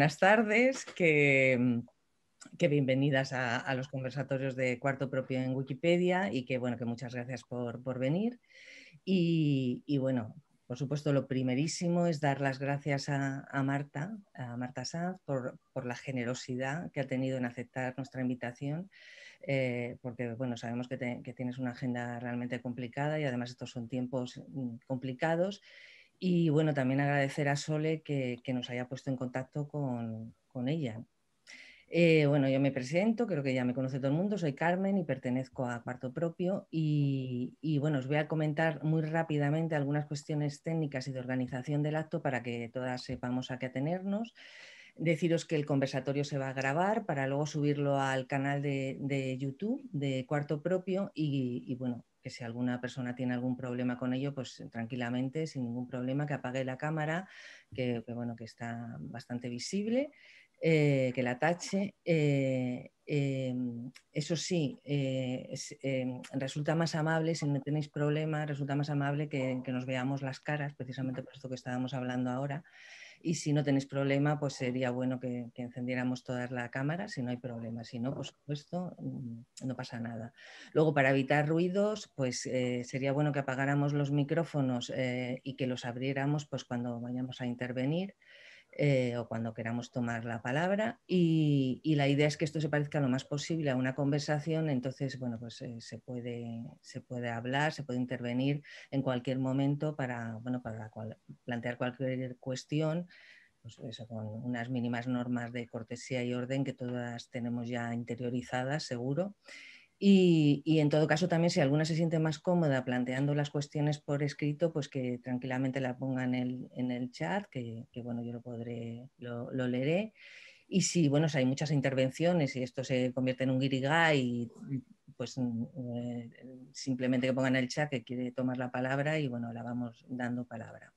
buenas tardes, que bienvenidas a los conversatorios de Cuarto Propio en Wikipedia y que, bueno, que muchas gracias por venir. Y bueno, por supuesto, lo primerísimo es dar las gracias a Marta Sanz por la generosidad que ha tenido en aceptar nuestra invitación, porque bueno, sabemos que tienes una agenda realmente complicada y además estos son tiempos complicados. Y bueno, también agradecer a Sole que nos haya puesto en contacto con ella. Bueno, yo me presento, creo que ya me conoce todo el mundo, soy Carmen y pertenezco a Cuarto Propio y bueno, os voy a comentar muy rápidamente algunas cuestiones técnicas y de organización del acto para que todas sepamos a qué atenernos. Deciros que el conversatorio se va a grabar para luego subirlo al canal de YouTube de Cuarto Propio y bueno, que si alguna persona tiene algún problema con ello, pues tranquilamente, sin ningún problema, que apague la cámara, bueno, que está bastante visible. Que la tache. Eso sí, resulta más amable, si no tenéis problema, resulta más amable que nos veamos las caras, precisamente por esto que estábamos hablando ahora. Y si no tenéis problema, pues sería bueno que encendiéramos toda la cámara, si no hay problema. Si no, por supuesto, no pasa nada. Luego, para evitar ruidos, pues sería bueno que apagáramos los micrófonos y que los abriéramos pues, cuando vayamos a intervenir. O cuando queramos tomar la palabra y la idea es que esto se parezca lo más posible a una conversación, entonces bueno, pues se puede hablar, se puede intervenir en cualquier momento para plantear cualquier cuestión, pues eso, con unas mínimas normas de cortesía y orden que todas tenemos ya interiorizadas, seguro. Y en todo caso también si alguna se siente más cómoda planteando las cuestiones por escrito, pues que tranquilamente la ponga en el chat, que bueno, yo lo leeré. Y si, bueno, si hay muchas intervenciones y esto se convierte en un guirigay, pues simplemente que pongan en el chat que quiere tomar la palabra y bueno, la vamos dando palabra.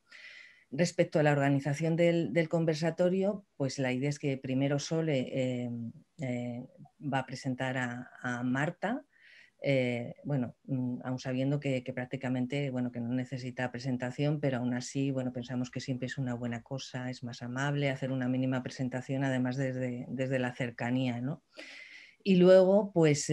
Respecto a la organización del conversatorio, pues la idea es que primero Sole va a presentar a Marta, bueno, aún sabiendo que prácticamente, bueno, que no necesita presentación, pero aún así, bueno, pensamos que siempre es una buena cosa, es más amable hacer una mínima presentación, además desde la cercanía, ¿no? Y luego, pues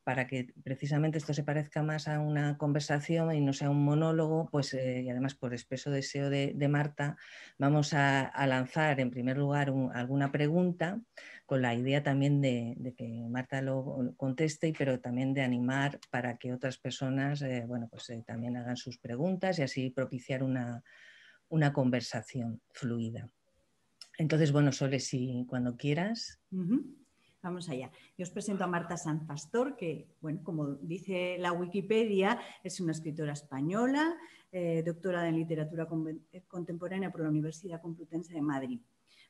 para que precisamente esto se parezca más a una conversación y no sea un monólogo, pues y además por expreso deseo de Marta, vamos a lanzar en primer lugar alguna pregunta con la idea también de que Marta lo conteste, pero también de animar para que otras personas bueno, pues, también hagan sus preguntas y así propiciar una conversación fluida. Entonces, bueno, Sole, si cuando quieras. Vamos allá. Yo os presento a Marta Sanz Pastor, que, bueno, como dice la Wikipedia, es una escritora española, doctora en literatura contemporánea por la Universidad Complutense de Madrid.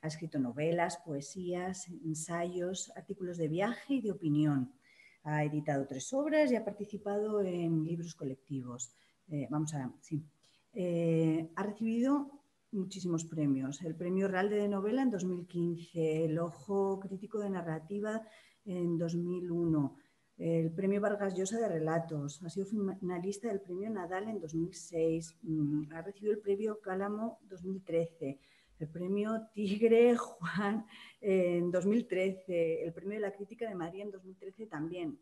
Ha escrito novelas, poesías, ensayos, artículos de viaje y de opinión. Ha editado 3 obras y ha participado en libros colectivos. Ha recibido muchísimos premios. El Premio Ralde de Novela en 2015, el Ojo Crítico de Narrativa en 2001, el Premio Vargas Llosa de Relatos, ha sido finalista del Premio Nadal en 2006, ha recibido el Premio Cálamo 2013, el Premio Tigre Juan en 2013, el Premio de la Crítica de Madrid en 2013 también.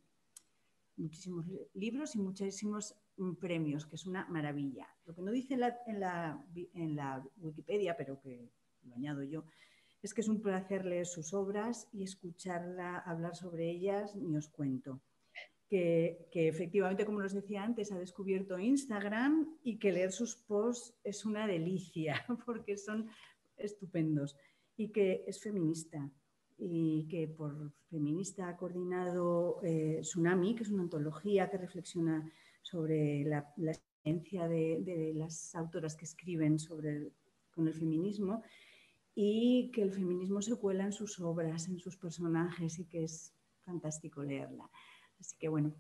Muchísimos libros y muchísimos premios, que es una maravilla. Lo que no dice en la Wikipedia, pero que lo añado yo, es que es un placer leer sus obras y escucharla hablar sobre ellas, ni os cuento. Que efectivamente, como os decía antes, ha descubierto Instagram y que leer sus posts es una delicia, porque son estupendos, y que es feminista. Y que por feminista ha coordinado Tsunami, que es una antología que reflexiona sobre la experiencia de las autoras que escriben con el feminismo, y que el feminismo se cuela en sus obras, en sus personajes, y que es fantástico leerla. Así que bueno,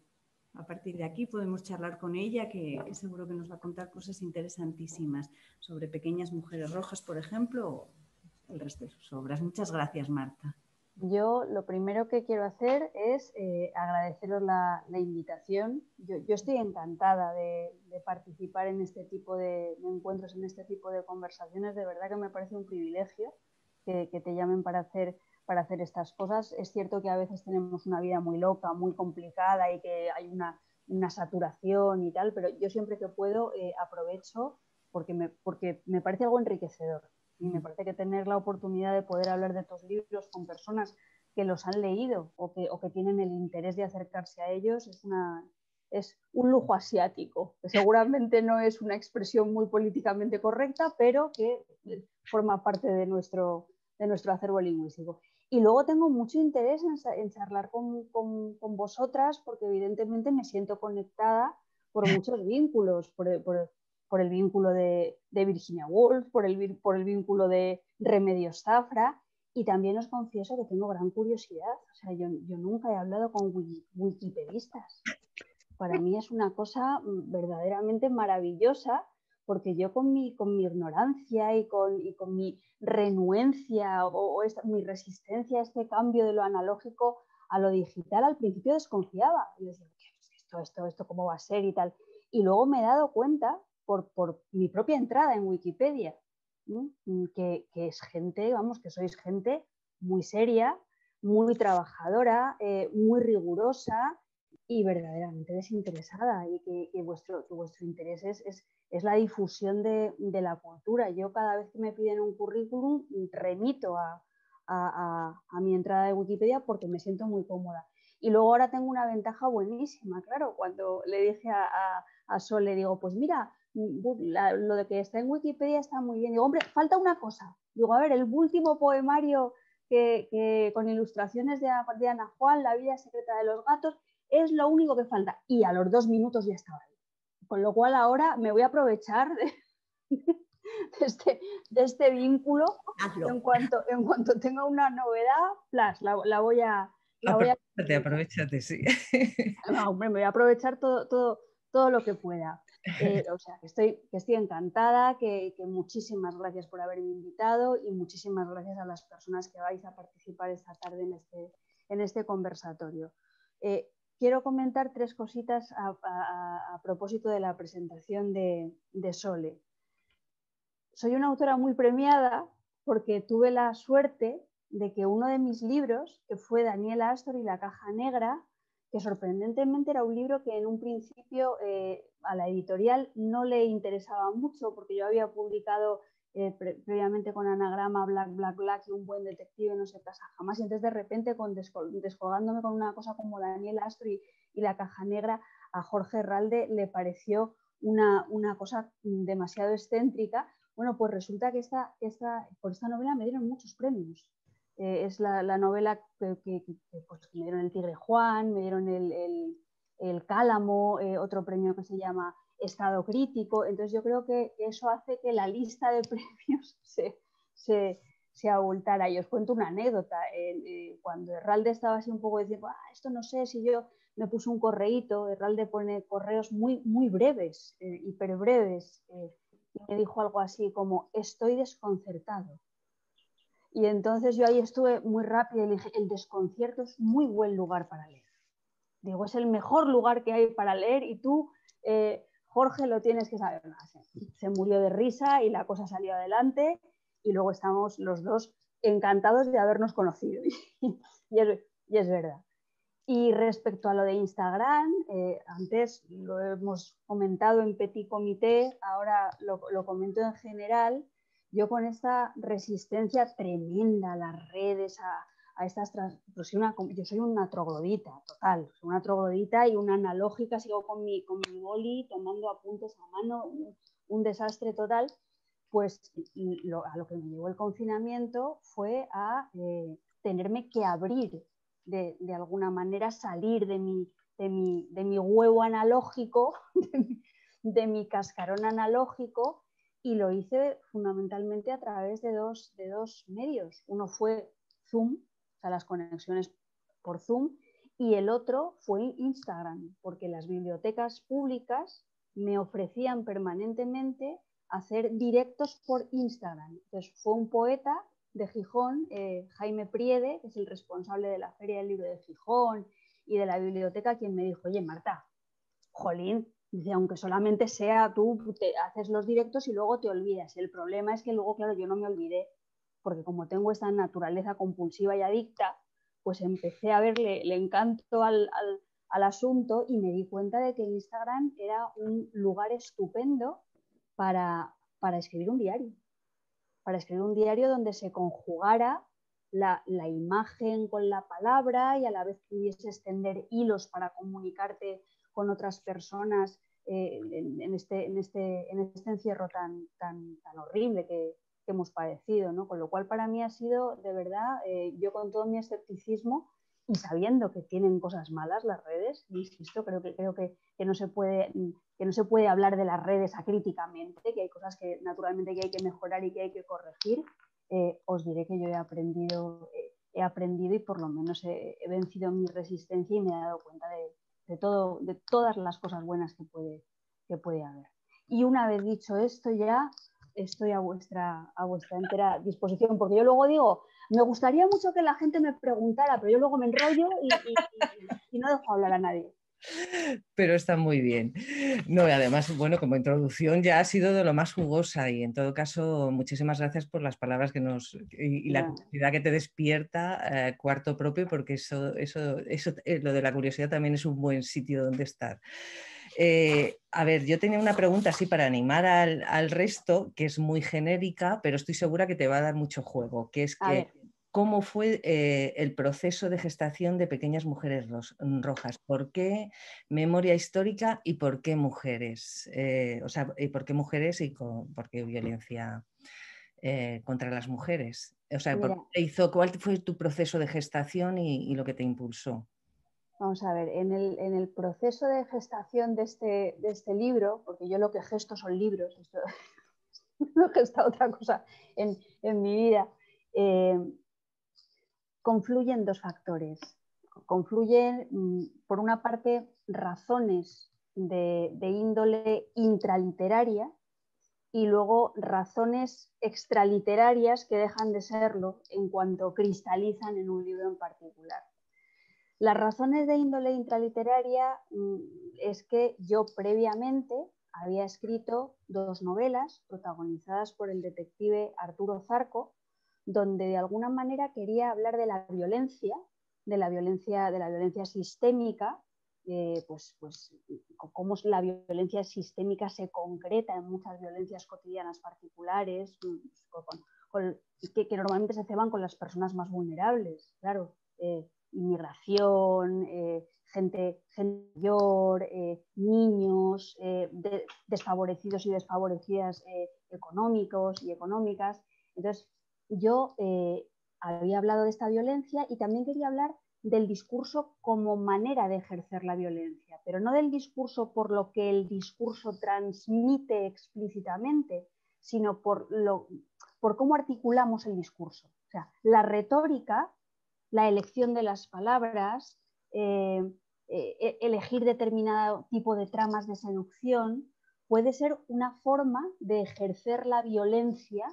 a partir de aquí podemos charlar con ella, que seguro que nos va a contar cosas interesantísimas sobre Pequeñas Mujeres Rojas, por ejemplo, o el resto de sus obras. Muchas gracias, Marta. Yo lo primero que quiero hacer es agradeceros la invitación. Yo estoy encantada de participar en este tipo de encuentros, en este tipo de conversaciones. De verdad que me parece un privilegio que te llamen para hacer estas cosas. Es cierto que a veces tenemos una vida muy loca, muy complicada y que hay una saturación y tal, pero yo siempre que puedo aprovecho porque me parece algo enriquecedor. Y me parece que tener la oportunidad de poder hablar de tus libros con personas que los han leído o que tienen el interés de acercarse a ellos es un lujo asiático, que seguramente no es una expresión muy políticamente correcta, pero que forma parte de nuestro acervo lingüístico. Y luego tengo mucho interés en charlar con vosotras, porque evidentemente me siento conectada por muchos vínculos, por el vínculo de Virginia Woolf, por el vínculo de Remedios Zafra, y también os confieso que tengo gran curiosidad. O sea, yo nunca he hablado con wikipedistas. Para mí es una cosa verdaderamente maravillosa, porque yo con mi ignorancia y con mi renuencia mi resistencia a este cambio de lo analógico a lo digital, al principio desconfiaba. Y decía, esto cómo va a ser y tal. Y luego me he dado cuenta, por mi propia entrada en Wikipedia, ¿no? que es gente, vamos, que sois gente muy seria, muy trabajadora, muy rigurosa y verdaderamente desinteresada, y que vuestro interés es la difusión de la cultura. Yo cada vez que me piden un currículum remito a mi entrada de Wikipedia porque me siento muy cómoda. Y luego ahora tengo una ventaja buenísima, claro, cuando le dije a Sol, le digo, pues mira, lo de que está en Wikipedia está muy bien. Digo, hombre, falta una cosa. Digo, a ver, el último poemario que con ilustraciones de Ana Juan, La vida secreta de los gatos, es lo único que falta. Y a los 2 minutos ya estaba ahí. Con lo cual ahora me voy a aprovechar de este vínculo. En cuanto tenga una novedad, la voy a... Aprovechate, sí. No, hombre, me voy a aprovechar todo lo que pueda. O sea, que estoy encantada, que muchísimas gracias por haberme invitado y muchísimas gracias a las personas que vais a participar esta tarde en este conversatorio. Quiero comentar 3 cositas a propósito de la presentación de Sole. Soy una autora muy premiada porque tuve la suerte de que uno de mis libros, que fue Daniel Astor y la caja negra, que sorprendentemente era un libro que en un principio a la editorial no le interesaba mucho, porque yo había publicado previamente con Anagrama, Black y Un buen detective no se casa jamás, y entonces de repente descolgándome con una cosa como Daniel Astor y la caja negra, a Jorge Herralde le pareció una cosa demasiado excéntrica. Bueno, pues resulta que por esta novela me dieron muchos premios. Es la novela que me dieron el Tigre Juan, me dieron el Cálamo, otro premio que se llama Estado Crítico. Entonces yo creo que eso hace que la lista de premios se abultara. Y os cuento una anécdota. Cuando Herralde estaba así un poco diciendo, esto no sé si yo me puse un correíto, Herralde pone correos muy, muy breves, hiper breves, y me dijo algo así como, estoy desconcertado. Y entonces yo ahí estuve muy rápido y le dije, el desconcierto es muy buen lugar para leer. Digo, es el mejor lugar que hay para leer y tú, Jorge, lo tienes que saber. Se murió de risa y la cosa salió adelante y luego estamos los dos encantados de habernos conocido. y es verdad. Y respecto a lo de Instagram, antes lo hemos comentado en Petit Comité, ahora lo comento en general. Yo con esta resistencia tremenda a las redes, a estas... Pues yo soy una troglodita, total. Soy una troglodita y una analógica, sigo con mi boli, tomando apuntes a mano, un desastre total. Pues a lo que me llevó el confinamiento fue a tenerme que abrir de alguna manera, salir de mi huevo analógico, de mi cascarón analógico, y lo hice fundamentalmente a través de dos medios. Uno fue Zoom, o sea, las conexiones por Zoom, y el otro fue Instagram, porque las bibliotecas públicas me ofrecían permanentemente hacer directos por Instagram. Entonces fue un poeta de Gijón, Jaime Priede, que es el responsable de la Feria del Libro de Gijón y de la biblioteca, quien me dijo, oye, Marta, jolín, dice, aunque solamente sea tú, te haces los directos y luego te olvidas. El problema es que luego, claro, yo no me olvidé, porque como tengo esta naturaleza compulsiva y adicta, pues empecé a verle el encanto al asunto y me di cuenta de que Instagram era un lugar estupendo para escribir un diario. Para escribir un diario donde se conjugara la imagen con la palabra y a la vez pudiese extender hilos para comunicarte con otras personas en este encierro tan horrible que hemos padecido, ¿no? Con lo cual para mí ha sido, de verdad, yo con todo mi escepticismo y sabiendo que tienen cosas malas las redes, insisto, creo que no se puede hablar de las redes acríticamente, que hay cosas que naturalmente que hay que mejorar y que hay que corregir. Os diré que yo he aprendido y por lo menos he vencido mi resistencia y me he dado cuenta de todas las cosas buenas que puede haber. Y una vez dicho esto, ya estoy a vuestra entera disposición, porque yo luego digo, me gustaría mucho que la gente me preguntara, pero yo luego me enrollo y no dejo hablar a nadie. Pero está muy bien. No, y además, bueno, como introducción ya ha sido de lo más jugosa y en todo caso, muchísimas gracias por las palabras que y la curiosidad que te despierta, Cuarto Propio, porque eso lo de la curiosidad también es un buen sitio donde estar. A ver, yo tenía una pregunta así para animar al resto, que es muy genérica, pero estoy segura que te va a dar mucho juego, que es que ¿cómo fue el proceso de gestación de Pequeñas Mujeres Rojas? ¿Por qué memoria histórica y por qué mujeres? O sea, ¿y por qué mujeres y por qué violencia contra las mujeres? O sea, ¿cuál fue tu proceso de gestación y lo que te impulsó? Vamos a ver, en el proceso de gestación de este libro, porque yo lo que gesto son libros, esto, no he gestado otra cosa en mi vida, confluyen dos factores. Confluyen, por una parte, razones de índole intraliteraria y luego razones extraliterarias que dejan de serlo en cuanto cristalizan en un libro en particular. Las razones de índole intraliteraria es que yo previamente había escrito 2 novelas protagonizadas por el detective Arturo Zarco, donde de alguna manera quería hablar de la violencia sistémica, pues cómo la violencia sistémica se concreta en muchas violencias cotidianas particulares, que normalmente se ceban con las personas más vulnerables, claro. Inmigración, gente mayor, niños, desfavorecidos y desfavorecidas económicos y económicas. Entonces, yo había hablado de esta violencia y también quería hablar del discurso como manera de ejercer la violencia, pero no del discurso por lo que el discurso transmite explícitamente, sino por cómo articulamos el discurso. O sea, la retórica, la elección de las palabras, elegir determinado tipo de tramas de seducción, puede ser una forma de ejercer la violencia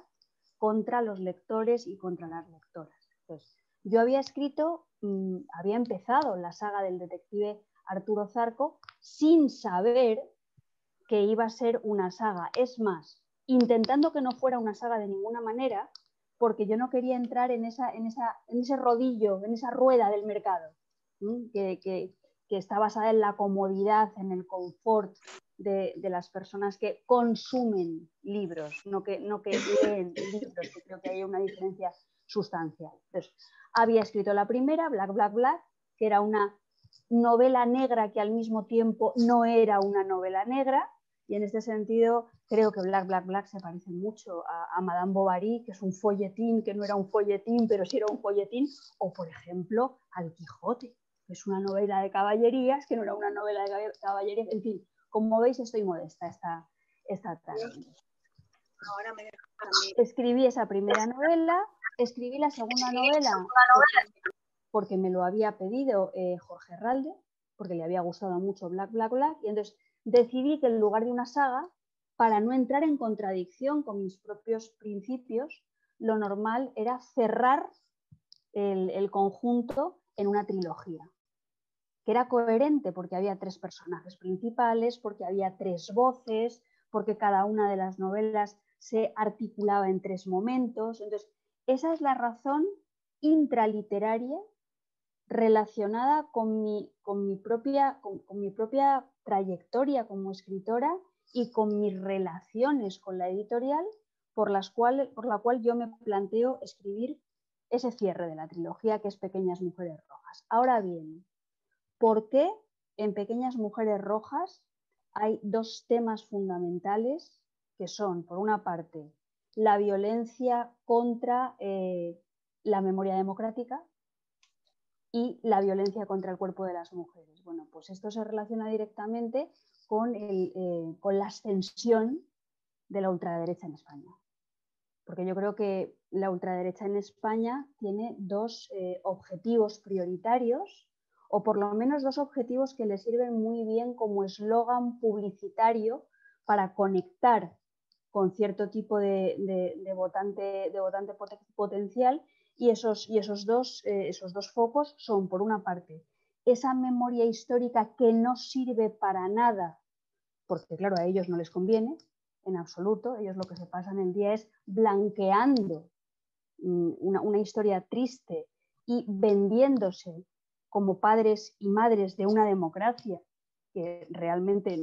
contra los lectores y contra las lectoras. Entonces, yo había empezado la saga del detective Arturo Zarco sin saber que iba a ser una saga. Es más, intentando que no fuera una saga de ninguna manera, porque yo no quería entrar en ese rodillo, en esa rueda del mercado, que está basada en la comodidad, en el confort de las personas que consumen libros, no que leen libros, que creo que hay una diferencia sustancial. Entonces, había escrito la primera, Black, Black, Black, que era una novela negra que al mismo tiempo no era una novela negra, y en este sentido creo que Black, Black, Black se parece mucho a Madame Bovary, que es un folletín, que no era un folletín, pero sí era un folletín, o por ejemplo al Quijote, que es una novela de caballerías, que no era una novela de caballerías. En fin, como veis estoy modesta esta tarde. Escribí esa primera novela, escribí la segunda novela porque me lo había pedido Jorge Herralde, porque le había gustado mucho Black, Black, Black, y entonces decidí que en lugar de una saga, para no entrar en contradicción con mis propios principios, lo normal era cerrar el conjunto en una trilogía, que era coherente porque había 3 personajes principales, porque había 3 voces, porque cada una de las novelas se articulaba en 3 momentos. Entonces, esa es la razón intraliteraria relacionada con mi propia trayectoria como escritora y con mis relaciones con la editorial, por la cual yo me planteo escribir ese cierre de la trilogía, que es Pequeñas Mujeres Rojas. Ahora bien, ¿por qué en Pequeñas Mujeres Rojas hay 2 temas fundamentales que son, por una parte, la violencia contra la memoria democrática y la violencia contra el cuerpo de las mujeres? Bueno, pues esto se relaciona directamente con la ascensión de la ultraderecha en España. Porque yo creo que la ultraderecha en España tiene 2 objetivos prioritarios, o por lo menos 2 objetivos que le sirven muy bien como eslogan publicitario para conectar con cierto tipo de votante potencial, y esos dos focos son, por una parte, esa memoria histórica que no sirve para nada, porque claro, a ellos no les conviene en absoluto. Ellos lo que se pasan el día es blanqueando una historia triste y vendiéndose como padres y madres de una democracia que realmente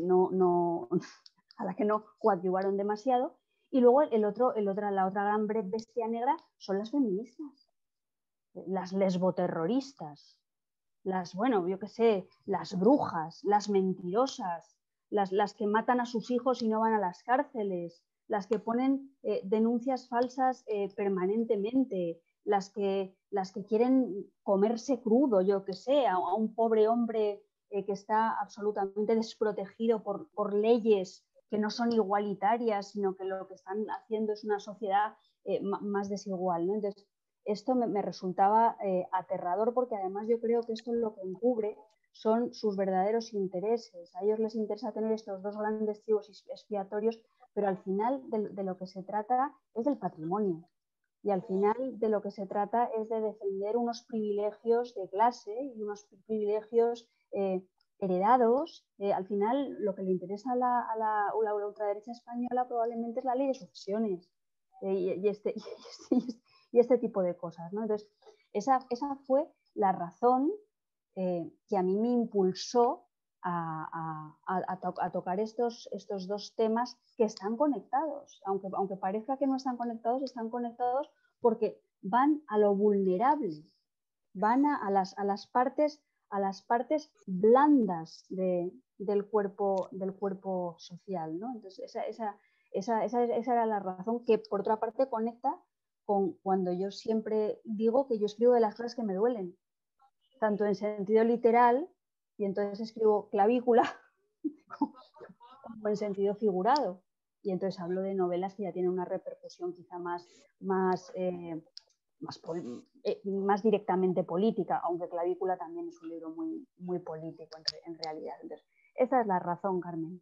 a la que no coadyuvaron demasiado. Y luego la otra gran bestia negra son las feministas, las lesboterroristas, las brujas, las mentirosas, las que matan a sus hijos y no van a las cárceles, las que ponen denuncias falsas permanentemente, las que quieren comerse crudo, a un pobre hombre que está absolutamente desprotegido por leyes que no son igualitarias, sino que lo que están haciendo es una sociedad más desigual, ¿no? Entonces, esto me resultaba aterrador, porque además yo creo que esto lo que encubre son sus verdaderos intereses. A ellos les interesa tener estos 2 grandes chivos expiatorios, pero al final de lo que se trata es del patrimonio. Y al final de lo que se trata es de defender unos privilegios de clase y unos privilegios heredados. Al final lo que le interesa a la ultraderecha española probablemente es la ley de sucesiones y este tipo de cosas, ¿no? Entonces, esa fue la razón que a mí me impulsó a tocar estos 2 temas que están conectados. Aunque parezca que no están conectados porque van a lo vulnerable, van a las partes blandas del cuerpo social, ¿no? Entonces, esa era la razón, que por otra parte conecta con cuando yo siempre digo que yo escribo de las cosas que me duelen, tanto en sentido literal, y entonces escribo clavícula, como en sentido figurado. Y entonces hablo de novelas que ya tienen una repercusión quizá más directamente política, aunque Clavícula también es un libro muy, muy político en realidad. Entonces, esa es la razón, Carmen.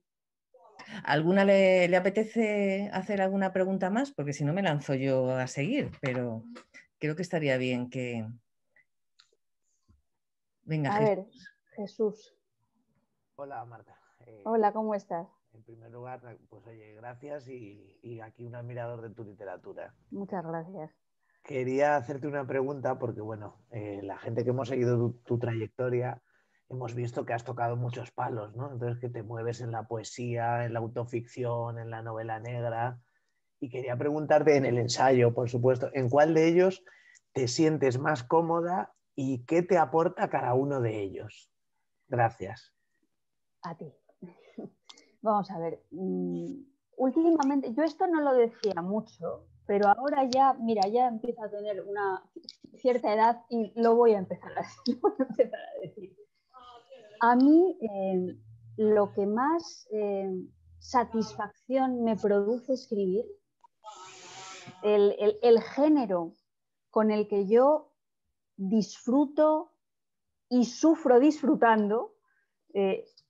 ¿Alguna le apetece hacer alguna pregunta más? Porque si no me lanzo yo a seguir, pero creo que estaría bien que... Venga, a ver, Jesús. Hola, Marta. Hola, ¿cómo estás? En primer lugar, pues oye, gracias y aquí un admirador de tu literatura. Muchas gracias. Quería hacerte una pregunta porque, bueno, la gente que hemos seguido tu trayectoria hemos visto que has tocado muchos palos, ¿no? Entonces, que te mueves en la poesía, en la autoficción, en la novela negra. Y quería preguntarte en el ensayo, por supuesto, ¿en cuál de ellos te sientes más cómoda y qué te aporta cada uno de ellos? Gracias. A ti. Vamos a ver. Últimamente, yo esto no lo decía mucho, pero ahora ya, mira, ya empiezo a tener una cierta edad y lo voy a empezar a decir. A mí lo que más satisfacción me produce escribir, el género con el que yo disfruto y sufro disfrutando,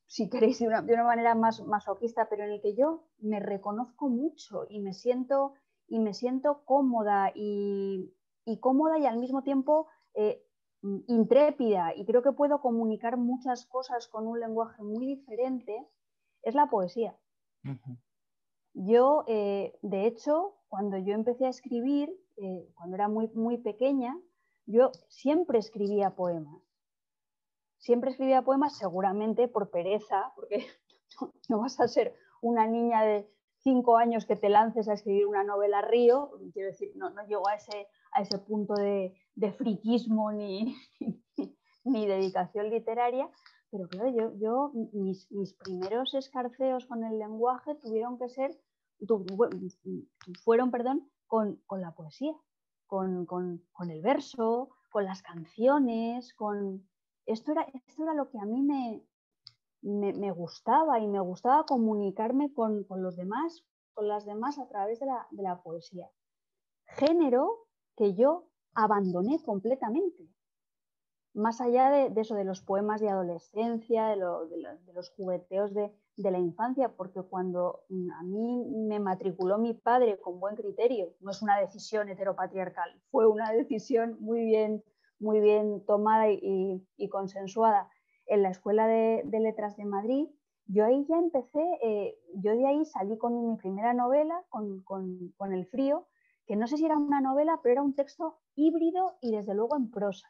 si queréis de una manera más masoquista, pero en el que yo me reconozco mucho y me siento y me siento cómoda y al mismo tiempo intrépida, y creo que puedo comunicar muchas cosas con un lenguaje muy diferente, es la poesía. Yo, de hecho, cuando yo empecé a escribir, cuando era muy, muy pequeña, yo siempre escribía poemas. Siempre escribía poemas, seguramente por pereza, porque no vas a ser una niña de 5 años que te lances a escribir una novela río. Quiero decir, no llego a ese punto de friquismo ni dedicación literaria, pero claro, mis primeros escarceos con el lenguaje fueron con la poesía, con el verso, con las canciones, esto era lo que a mí me gustaba, y me gustaba comunicarme con los demás, con las demás a través de la poesía. Género que yo abandoné completamente. Más allá de eso, de los poemas de adolescencia, de los jugueteos de la infancia, porque cuando a mí me matriculó mi padre con buen criterio, no es una decisión heteropatriarcal, fue una decisión muy bien tomada y consensuada en la Escuela de Letras de Madrid, yo ahí ya empecé, yo de ahí salí con mi primera novela, con El frío, que no sé si era una novela, pero era un texto híbrido y desde luego en prosa.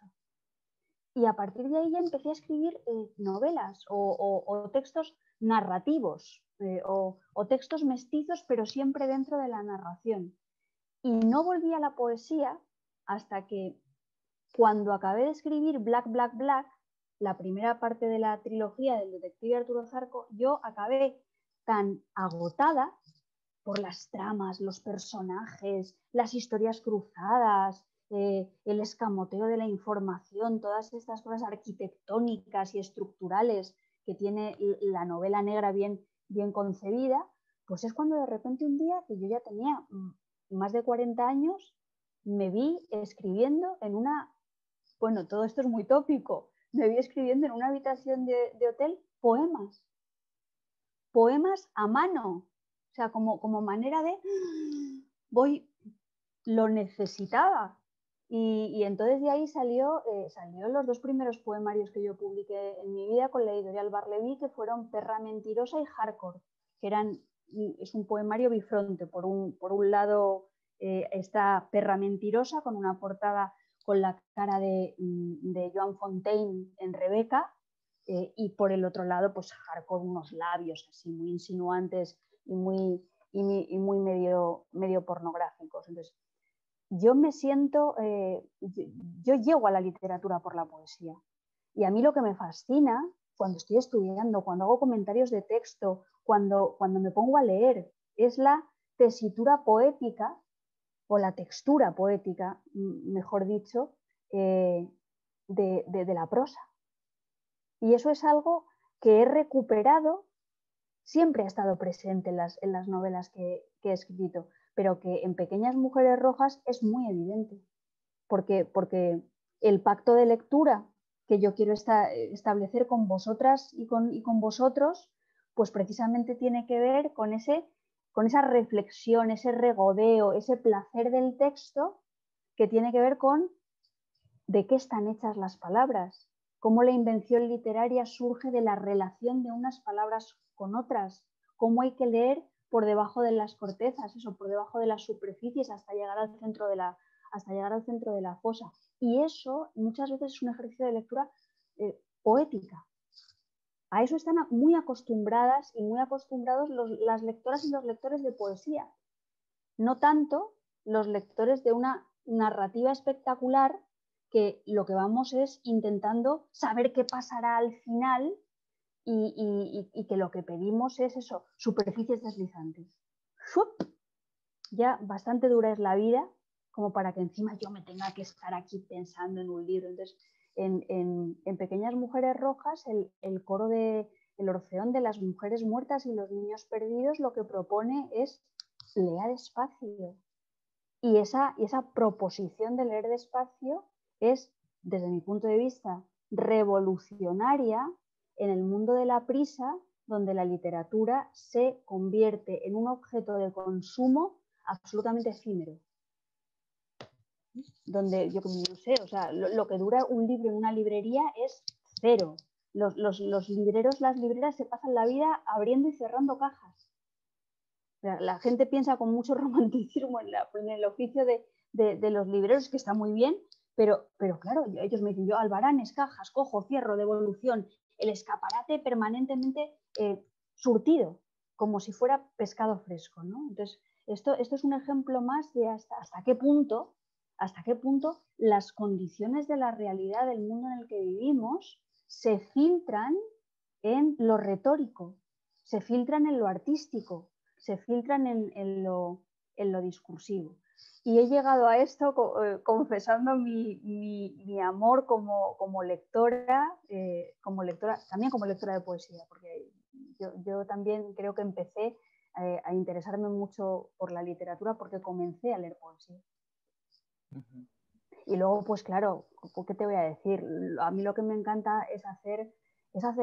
Y a partir de ahí ya empecé a escribir novelas o textos narrativos o textos mestizos, pero siempre dentro de la narración. Y no volví a la poesía hasta que, cuando acabé de escribir Black, Black, Black, la primera parte de la trilogía del detective Arturo Zarco, yo acabé tan agotada por las tramas, los personajes, las historias cruzadas, el escamoteo de la información, todas estas cosas arquitectónicas y estructurales que tiene la novela negra bien concebida, pues es cuando de repente un día, que yo ya tenía más de 40 años, me vi escribiendo en una, bueno, todo esto es muy tópico, me vi escribiendo en una habitación de hotel poemas a mano, o sea, como manera de, lo necesitaba. Y entonces de ahí salió los 2 primeros poemarios que yo publiqué en mi vida con la editorial Barleby, que fueron Perra mentirosa y Hardcore, que es un poemario bifronte. Por un lado está Perra mentirosa, con una portada con la cara de Joan Fontaine en Rebeca, y por el otro lado, pues Hardcore, unos labios así muy insinuantes y muy medio pornográficos. Entonces, yo me siento, yo llego a la literatura por la poesía. Y a mí lo que me fascina cuando estoy estudiando, cuando hago comentarios de texto, cuando me pongo a leer, es la tesitura poética, o la textura poética, mejor dicho, de la prosa. Y eso es algo que he recuperado, siempre ha estado presente en las novelas que he escrito, pero que en Pequeñas Mujeres Rojas es muy evidente, porque el pacto de lectura que yo quiero establecer con vosotras y con vosotros, pues precisamente tiene que ver con esa reflexión, ese regodeo, ese placer del texto, que tiene que ver con de qué están hechas las palabras, cómo la invención literaria surge de la relación de unas palabras con otras, cómo hay que leer por debajo de las cortezas, por debajo de las superficies hasta llegar al centro de la fosa. Y eso muchas veces es un ejercicio de lectura poética. A eso están muy acostumbradas y muy acostumbrados las lectoras y los lectores de poesía. No tanto los lectores de una narrativa espectacular, que lo que vamos es intentando saber qué pasará al final y que lo que pedimos es eso, superficies deslizantes. Ya bastante dura es la vida como para que encima yo me tenga que estar aquí pensando en un libro. Entonces, en Pequeñas Mujeres Rojas, el coro del Orfeón de las Mujeres Muertas y los Niños Perdidos lo que propone es lea despacio. Y esa proposición de leer despacio es, desde mi punto de vista, revolucionaria en el mundo de la prisa, donde la literatura se convierte en un objeto de consumo absolutamente efímero. Donde yo no sé, o sea, lo que dura un libro en una librería es cero. Los libreros, las libreras se pasan la vida abriendo y cerrando cajas. O sea, la gente piensa con mucho romanticismo en el oficio de los libreros, que está muy bien, pero claro, ellos me dicen, yo albaranes, cajas, cojo, cierro, devolución, el escaparate permanentemente surtido, como si fuera pescado fresco, ¿no? Entonces, esto es un ejemplo más de hasta qué punto las condiciones de la realidad del mundo en el que vivimos se filtran en lo retórico, se filtran en lo artístico, se filtran en lo discursivo. Y he llegado a esto confesando mi amor como lectora, también como lectora de poesía, porque yo también creo que empecé a interesarme mucho por la literatura porque comencé a leer poesía. Uh-huh. Y luego, pues claro, ¿qué te voy a decir? A mí lo que me encanta es hacer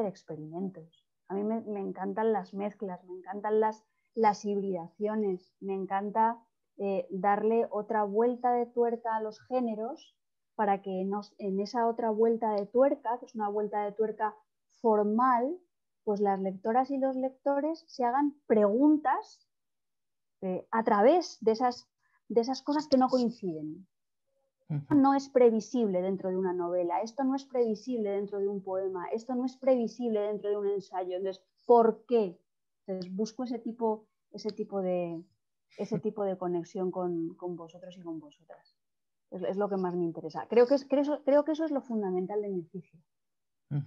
experimentos. A mí me encantan las mezclas, me encantan las hibridaciones, me encanta darle otra vuelta de tuerca a los géneros para que en esa otra vuelta de tuerca, que es una vuelta de tuerca formal, pues las lectoras y los lectores se hagan preguntas a través de esas cosas que no coinciden. Esto no es previsible dentro de una novela, esto no es previsible dentro de un poema, esto no es previsible dentro de un ensayo. Entonces, ¿por qué? Entonces, busco ese tipo de conexión con vosotros y con vosotras. Es lo que más me interesa. Creo que eso es lo fundamental de mi oficio.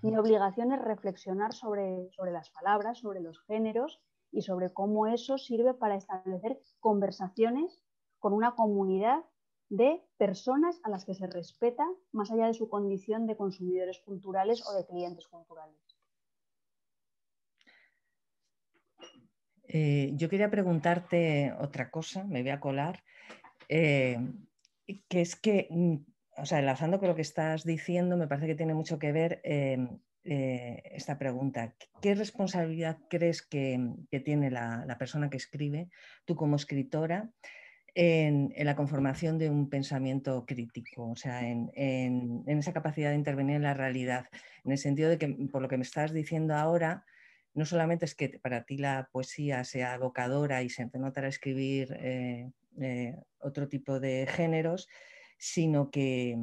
Mi obligación es reflexionar sobre las palabras, sobre los géneros y sobre cómo eso sirve para establecer conversaciones con una comunidad de personas a las que se respeta más allá de su condición de consumidores culturales o de clientes culturales. Yo quería preguntarte otra cosa, me voy a colar, que es que, o sea, enlazando con lo que estás diciendo, me parece que tiene mucho que ver esta pregunta. ¿Qué responsabilidad crees que tiene la persona que escribe, tú como escritora, en la conformación de un pensamiento crítico, o sea, en esa capacidad de intervenir en la realidad, en el sentido de que, por lo que me estás diciendo ahora, no solamente es que para ti la poesía sea evocadora y se te nota al escribir otro tipo de géneros, sino que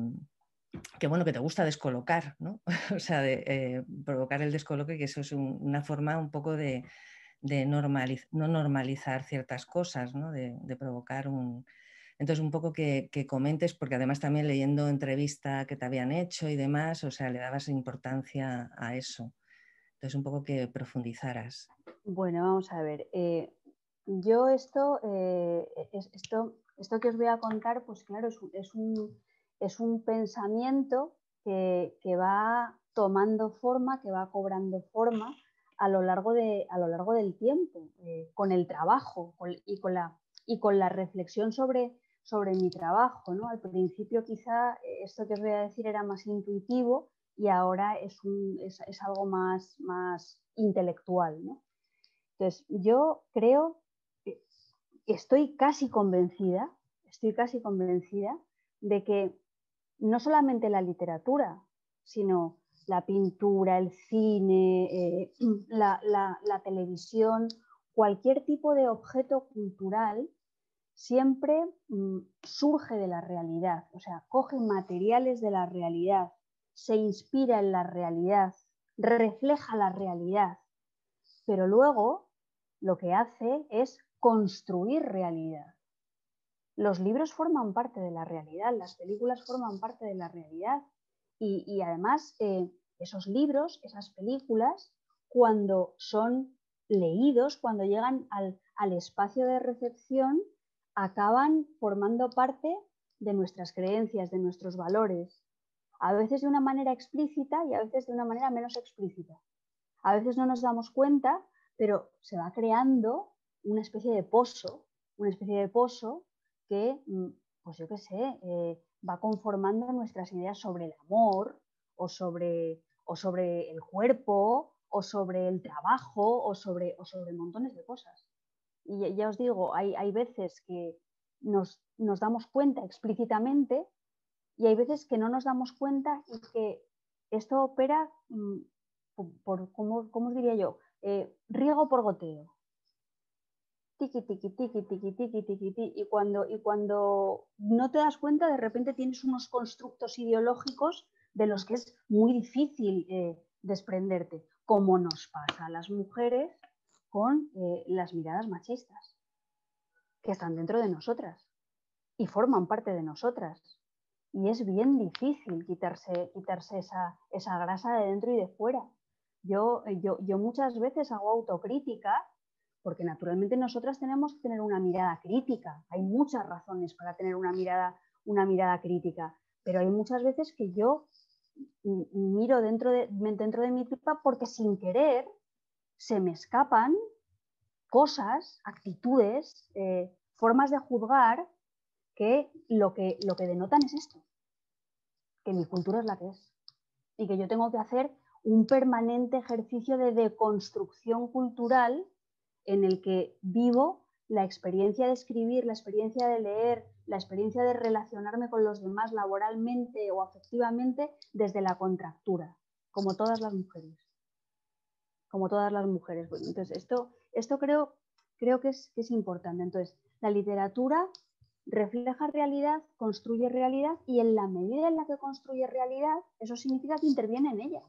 bueno, que te gusta descolocar, ¿no? O sea, de provocar el descoloque, que eso es una forma un poco de no normalizar ciertas cosas, ¿no? De provocar un... Entonces, un poco que comentes, porque además también leyendo entrevista que te habían hecho y demás, o sea, le dabas importancia a eso. Entonces, un poco que profundizaras. Bueno, vamos a ver. Yo esto que os voy a contar, pues claro, es un pensamiento que va tomando forma, que va cobrando forma a lo largo del tiempo, con el trabajo y con la reflexión sobre mi trabajo, ¿no? Al principio quizá esto que os voy a decir era más intuitivo y ahora es algo más intelectual, ¿no? Entonces, yo creo, estoy casi convencida de que no solamente la literatura, sino la pintura, el cine, la televisión, cualquier tipo de objeto cultural siempre surge de la realidad, o sea, coge materiales de la realidad, se inspira en la realidad, refleja la realidad, pero luego lo que hace es construir realidad. Los libros forman parte de la realidad, las películas forman parte de la realidad y además esos libros, esas películas, cuando son leídos, cuando llegan al espacio de recepción, acaban formando parte de nuestras creencias, de nuestros valores, a veces de una manera explícita y a veces de una manera menos explícita. A veces no nos damos cuenta, pero se va creando una especie de pozo que, pues yo qué sé, va conformando nuestras ideas sobre el amor o sobre el cuerpo o sobre el trabajo o sobre montones de cosas. Y ya os digo, hay veces que nos damos cuenta explícitamente, y hay veces que no nos damos cuenta y que esto opera ¿cómo os diría yo? Riego por goteo. Tiqui, tiqui, tiqui, tiqui, tiqui, tiqui, tiqui. Y cuando no te das cuenta, de repente tienes unos constructos ideológicos de los que es muy difícil desprenderte, como nos pasa a las mujeres con las miradas machistas, que están dentro de nosotras y forman parte de nosotras. Y es bien difícil quitarse esa grasa de dentro y de fuera. Yo muchas veces hago autocrítica, porque naturalmente nosotras tenemos que tener una mirada crítica. Hay muchas razones para tener una mirada crítica, pero hay muchas veces que yo miro dentro de mi tripa porque sin querer se me escapan cosas, actitudes, formas de juzgar que lo que denotan es esto, que mi cultura es la que es y que yo tengo que hacer un permanente ejercicio de deconstrucción cultural en el que vivo la experiencia de escribir, la experiencia de leer, la experiencia de relacionarme con los demás laboralmente o afectivamente desde la contractura, como todas las mujeres. Como todas las mujeres. Bueno, entonces, esto creo que es importante. Entonces, la literatura refleja realidad, construye realidad, y en la medida en la que construye realidad, eso significa que interviene en ella.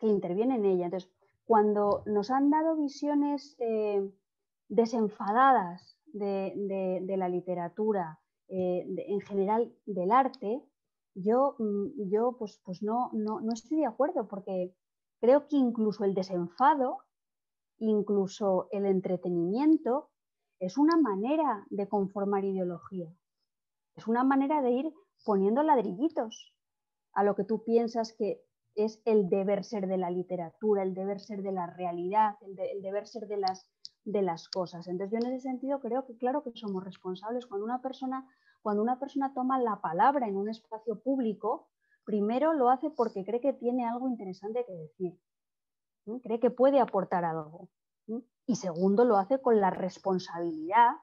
Entonces, cuando nos han dado visiones desenfadadas de la literatura, en general del arte, yo pues no estoy de acuerdo, porque creo que incluso el desenfado, incluso el entretenimiento, es una manera de conformar ideología. Es una manera de ir poniendo ladrillitos a lo que tú piensas que es el deber ser de la literatura, el deber ser de la realidad, el deber ser de las cosas. Entonces yo en ese sentido creo que claro que somos responsables. Cuando una persona toma la palabra en un espacio público, primero lo hace porque cree que tiene algo interesante que decir, ¿sí? Cree que puede aportar algo, ¿sí? Y segundo lo hace con la responsabilidad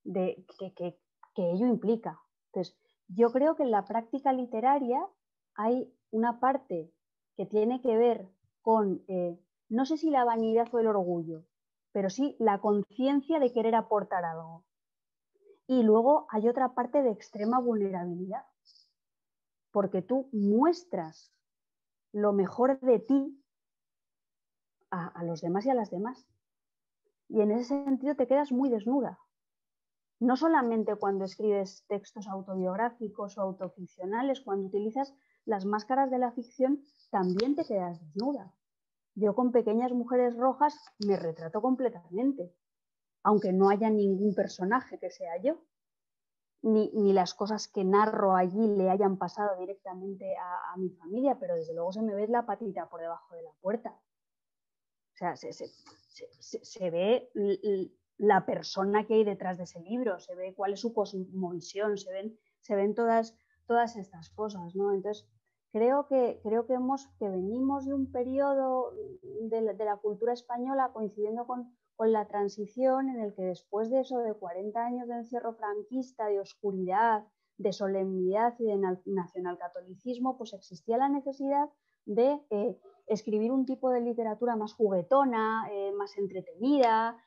que ello implica. Entonces yo creo que en la práctica literaria hay una parte que tiene que ver con, no sé si la vanidad o el orgullo, pero sí la conciencia de querer aportar algo. Y luego hay otra parte de extrema vulnerabilidad, porque tú muestras lo mejor de ti a los demás y a las demás. Y en ese sentido te quedas muy desnuda. No solamente cuando escribes textos autobiográficos o autoficcionales, cuando utilizas las máscaras de la ficción, también te quedas desnuda. Yo con Pequeñas Mujeres Rojas me retrato completamente, aunque no haya ningún personaje que sea yo, ni las cosas que narro allí le hayan pasado directamente a mi familia, pero desde luego se me ve la patita por debajo de la puerta. O sea, se ve la persona que hay detrás de ese libro, se ve cuál es su cosmovisión, se ven todas estas cosas, ¿no? Entonces, creo que venimos de un periodo de la cultura española coincidiendo con la transición, en el que después de eso, de 40 años de encierro franquista, de oscuridad, de solemnidad y de nacionalcatolicismo, pues existía la necesidad de escribir un tipo de literatura más juguetona, más entretenida,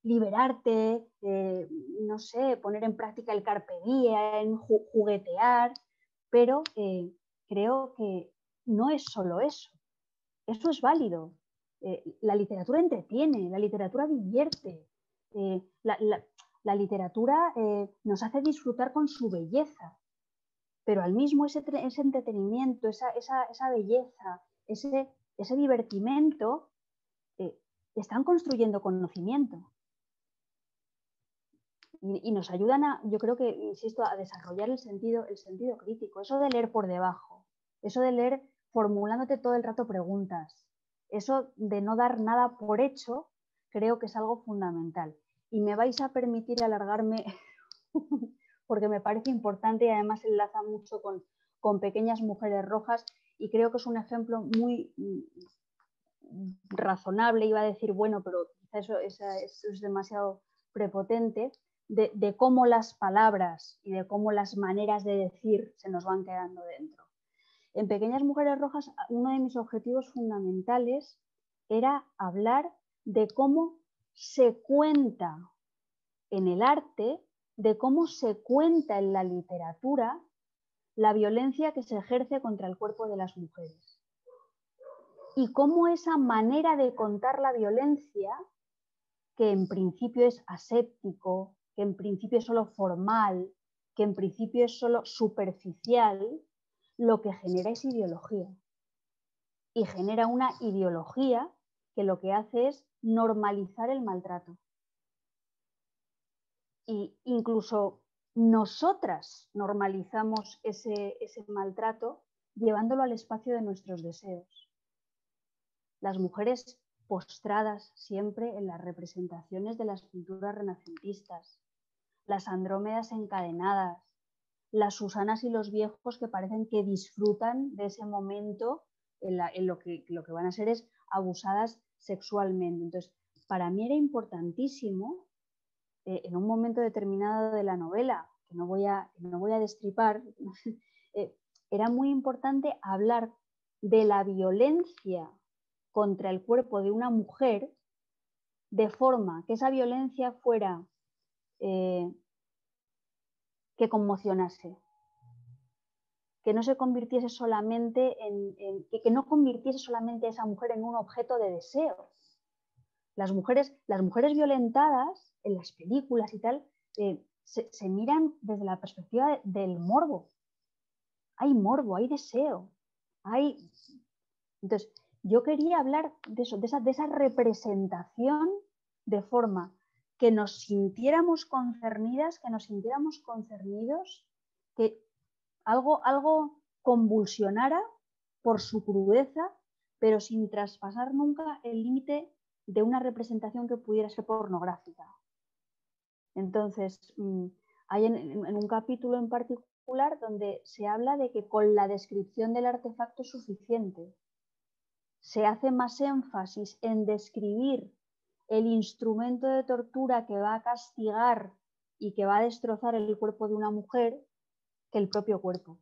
liberarte, no sé, poner en práctica el carpe diem, juguetear, pero creo que no es solo eso. Eso es válido. La literatura entretiene, la literatura divierte, la literatura nos hace disfrutar con su belleza, pero al mismo ese entretenimiento, esa belleza, ese divertimento, están construyendo conocimiento y nos ayudan yo creo que, insisto, a desarrollar el sentido crítico, eso de leer por debajo, eso de leer formulándote todo el rato preguntas, eso de no dar nada por hecho, creo que es algo fundamental. Y me vais a permitir alargarme porque me parece importante y además enlaza mucho con Pequeñas Mujeres Rojas, y creo que es un ejemplo muy razonable. Iba a decir, bueno, pero quizá eso es demasiado prepotente, de cómo las palabras y de cómo las maneras de decir se nos van quedando dentro. En Pequeñas Mujeres Rojas, uno de mis objetivos fundamentales era hablar de cómo se cuenta en el arte, de cómo se cuenta en la literatura la violencia que se ejerce contra el cuerpo de las mujeres. Y cómo esa manera de contar la violencia, que en principio es aséptico, que en principio es solo formal, que en principio es solo superficial, lo que genera es ideología. Y genera una ideología que lo que hace es normalizar el maltrato. Y incluso nosotras normalizamos ese maltrato llevándolo al espacio de nuestros deseos. Las mujeres postradas siempre en las representaciones de las pinturas renacentistas, las Andrómedas encadenadas, las Susanas y los viejos que parecen que disfrutan de ese momento en lo que van a ser es abusadas sexualmente. Entonces, para mí era importantísimo, en un momento determinado de la novela, que no voy a destripar, era muy importante hablar de la violencia contra el cuerpo de una mujer de forma que esa violencia fuera que conmocionase, que no se convirtiese solamente que no convirtiese solamente a esa mujer en un objeto de deseo. Las mujeres violentadas en las películas y tal se miran desde la perspectiva del morbo. Hay morbo, hay deseo, Entonces, yo quería hablar de eso, de esa representación de forma que nos sintiéramos concernidas, que nos sintiéramos concernidos, que algo convulsionara por su crudeza, pero sin traspasar nunca el límite de una representación que pudiera ser pornográfica. Entonces, hay en un capítulo en particular donde se habla de que con la descripción del artefacto es suficiente. Se hace más énfasis en describir el instrumento de tortura que va a castigar y que va a destrozar el cuerpo de una mujer que el propio cuerpo.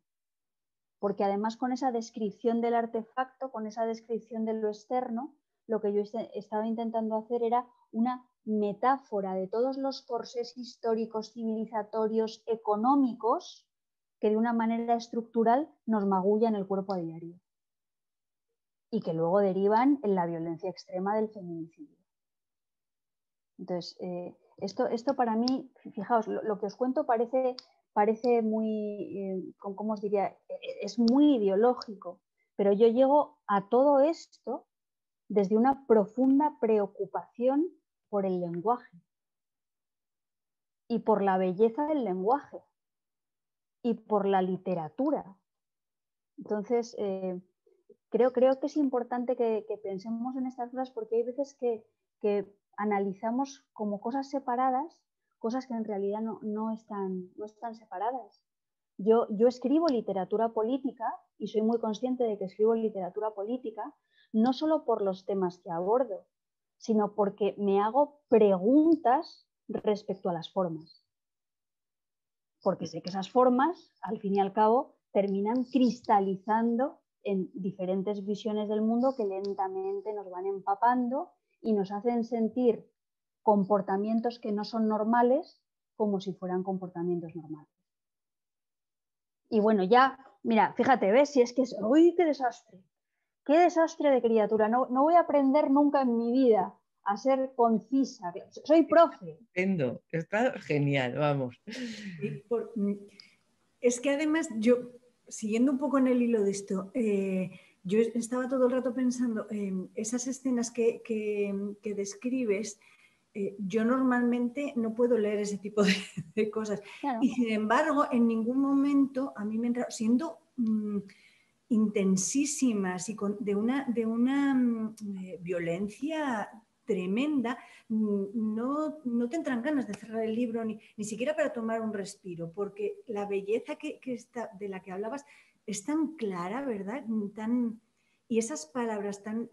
Porque además con esa descripción del artefacto, con esa descripción de lo externo, lo que yo estaba intentando hacer era una metáfora de todos los corsés históricos, civilizatorios, económicos, que de una manera estructural nos magullan el cuerpo a diario. Y que luego derivan en la violencia extrema del feminicidio. Entonces, esto para mí, fijaos, lo que os cuento parece muy, ¿cómo os diría? Es muy ideológico, pero yo llego a todo esto desde una profunda preocupación por el lenguaje y por la belleza del lenguaje y por la literatura. Entonces, creo que es importante que pensemos en estas cosas porque hay veces que analizamos como cosas separadas, cosas que en realidad no están separadas. Yo escribo literatura política y soy muy consciente de que escribo literatura política no solo por los temas que abordo, sino porque me hago preguntas respecto a las formas. Porque sé que esas formas, al fin y al cabo, terminan cristalizando en diferentes visiones del mundo que lentamente nos van empapando y nos hacen sentir comportamientos que no son normales como si fueran comportamientos normales. Y bueno, ya, mira, fíjate, ¿ves? Si es que es, ¡uy, qué desastre! ¡Qué desastre de criatura! No voy a aprender nunca en mi vida a ser concisa. Soy profe. Estupendo, está genial, vamos. Es que además yo, siguiendo un poco en el hilo de esto, yo estaba todo el rato pensando en esas escenas que describes. Yo normalmente no puedo leer ese tipo de cosas. Claro. Y sin embargo, en ningún momento a mí me entra, siendo intensísimas y de una violencia tremenda, no te entran ganas de cerrar el libro ni siquiera para tomar un respiro, porque la belleza de la que hablabas es tan clara, ¿verdad? Y esas palabras tan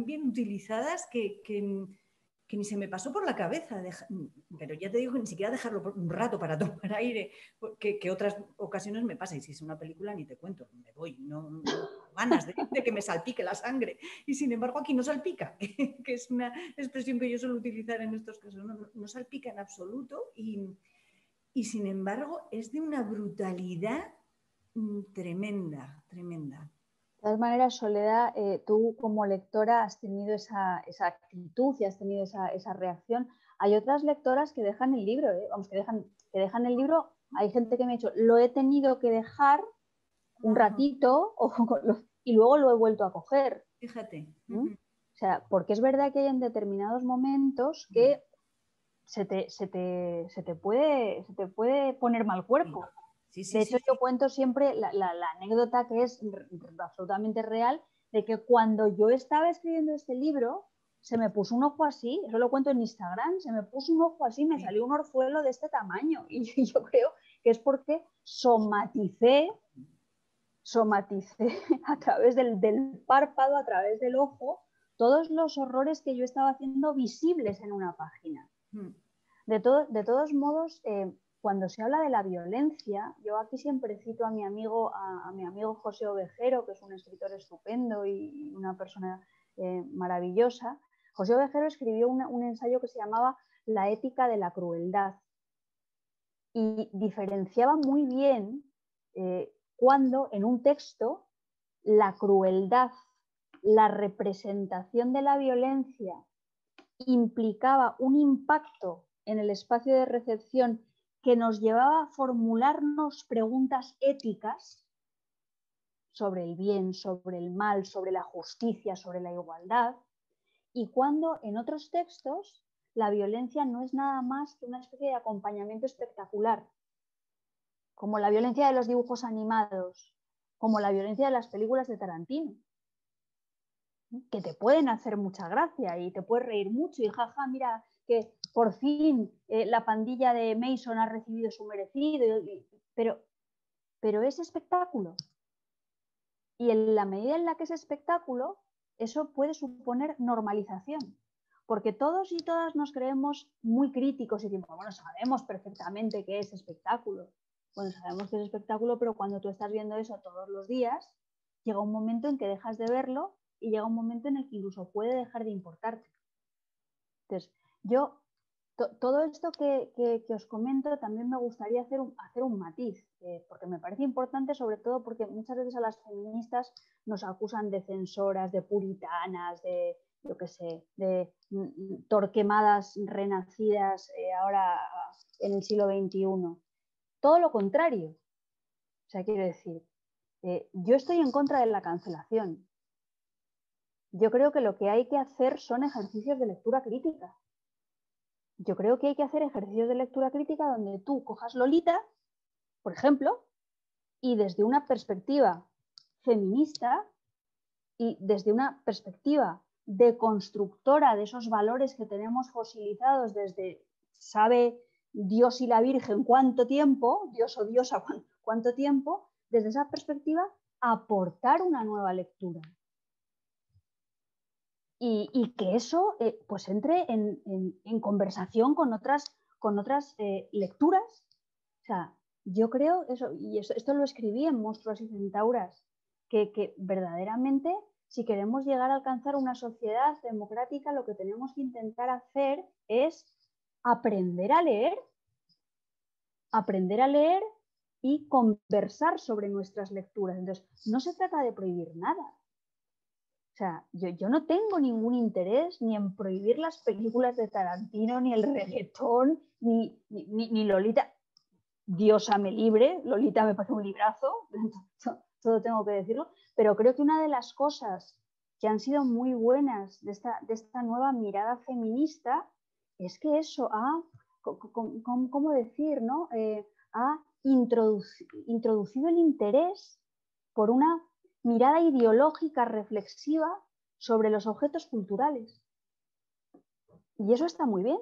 bien utilizadas que que ni se me pasó por la cabeza, pero ya te digo que ni siquiera dejarlo por un rato para tomar aire, que otras ocasiones me pasa, y si es una película ni te cuento, me voy, no ganas de que me salpique la sangre, y sin embargo aquí no salpica, que es una expresión que yo suelo utilizar en estos casos, no salpica en absoluto, y sin embargo es de una brutalidad tremenda, tremenda. De todas maneras, Soledad, tú como lectora has tenido esa actitud y has tenido esa reacción. Hay otras lectoras que dejan el libro, vamos, que dejan el libro. Hay gente que me ha dicho, lo he tenido que dejar un ratito y luego lo he vuelto a coger. Fíjate. O sea, porque es verdad que hay en determinados momentos que se te puede poner mal cuerpo. De hecho, yo cuento siempre la anécdota que es absolutamente real, de que cuando yo estaba escribiendo este libro, se me puso un ojo así, eso lo cuento en Instagram, se me puso un ojo así, me salió un orzuelo de este tamaño, y yo creo que es porque somaticé a través del párpado, a través del ojo, todos los horrores que yo estaba haciendo visibles en una página. De todos modos, cuando se habla de la violencia, yo aquí siempre cito a mi amigo José Ovejero, que es un escritor estupendo y una persona maravillosa. José Ovejero escribió un ensayo que se llamaba La ética de la crueldad y diferenciaba muy bien cuando en un texto la crueldad, la representación de la violencia implicaba un impacto en el espacio de recepción que nos llevaba a formularnos preguntas éticas sobre el bien, sobre el mal, sobre la justicia, sobre la igualdad, y cuando en otros textos la violencia no es nada más que una especie de acompañamiento espectacular, como la violencia de los dibujos animados, como la violencia de las películas de Tarantino, que te pueden hacer mucha gracia y te puedes reír mucho y jaja, mira que por fin la pandilla de Mason ha recibido su merecido, pero es espectáculo. Y en la medida en la que es espectáculo, eso puede suponer normalización. Porque todos y todas nos creemos muy críticos y decimos, bueno, sabemos perfectamente que es espectáculo. Bueno, sabemos que es espectáculo, pero cuando tú estás viendo eso todos los días, llega un momento en que dejas de verlo y llega un momento en el que incluso puede dejar de importarte. Entonces, yo, todo esto que os comento, también me gustaría hacer un matiz, porque me parece importante, sobre todo porque muchas veces a las feministas nos acusan de censoras, de puritanas, de, yo qué sé, de torquemadas renacidas ahora en el siglo XXI. Todo lo contrario. O sea, quiero decir, yo estoy en contra de la cancelación. Yo creo que lo que hay que hacer son ejercicios de lectura crítica. Yo creo que hay que hacer ejercicios de lectura crítica donde tú cojas Lolita, por ejemplo, y desde una perspectiva feminista y desde una perspectiva deconstructora de esos valores que tenemos fosilizados desde, sabe Dios y la Virgen cuánto tiempo, Dios o diosa cuánto tiempo, desde esa perspectiva aportar una nueva lectura. Y que eso pues entre en conversación con otras lecturas. O sea, yo creo, y esto lo escribí en Monstruos y Centauras, que verdaderamente, si queremos llegar a alcanzar una sociedad democrática, lo que tenemos que intentar hacer es aprender a leer y conversar sobre nuestras lecturas. Entonces, no se trata de prohibir nada. O sea, yo no tengo ningún interés ni en prohibir las películas de Tarantino, ni el reggaetón, ni Lolita. Diosa me libre, Lolita me parece un librazo, todo tengo que decirlo, pero creo que una de las cosas que han sido muy buenas de esta nueva mirada feminista es que eso ha, ¿cómo decir, no? Ha introducido el interés por una mirada ideológica reflexiva sobre los objetos culturales. Y eso está muy bien,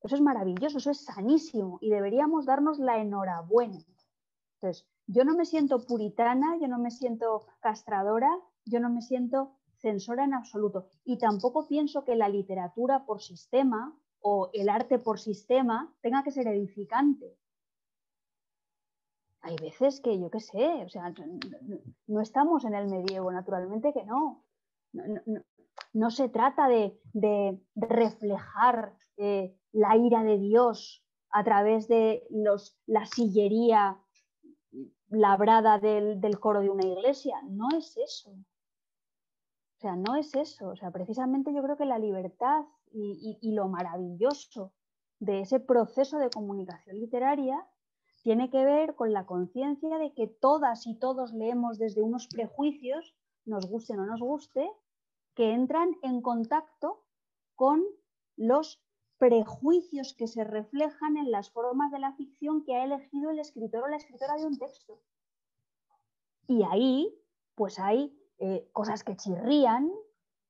eso es maravilloso, eso es sanísimo y deberíamos darnos la enhorabuena. Entonces, yo no me siento puritana, yo no me siento castradora, yo no me siento censora en absoluto. Y tampoco pienso que la literatura por sistema o el arte por sistema tenga que ser edificante. Hay veces que, yo qué sé, o sea, no estamos en el medievo, naturalmente que no. No se trata de reflejar la ira de Dios a través de la sillería labrada del coro de una iglesia. No es eso. O sea, no es eso. O sea, precisamente yo creo que la libertad y lo maravilloso de ese proceso de comunicación literaria tiene que ver con la conciencia de que todas y todos leemos desde unos prejuicios, nos guste o no nos guste, que entran en contacto con los prejuicios que se reflejan en las formas de la ficción que ha elegido el escritor o la escritora de un texto. Y ahí, pues hay cosas que chirrían,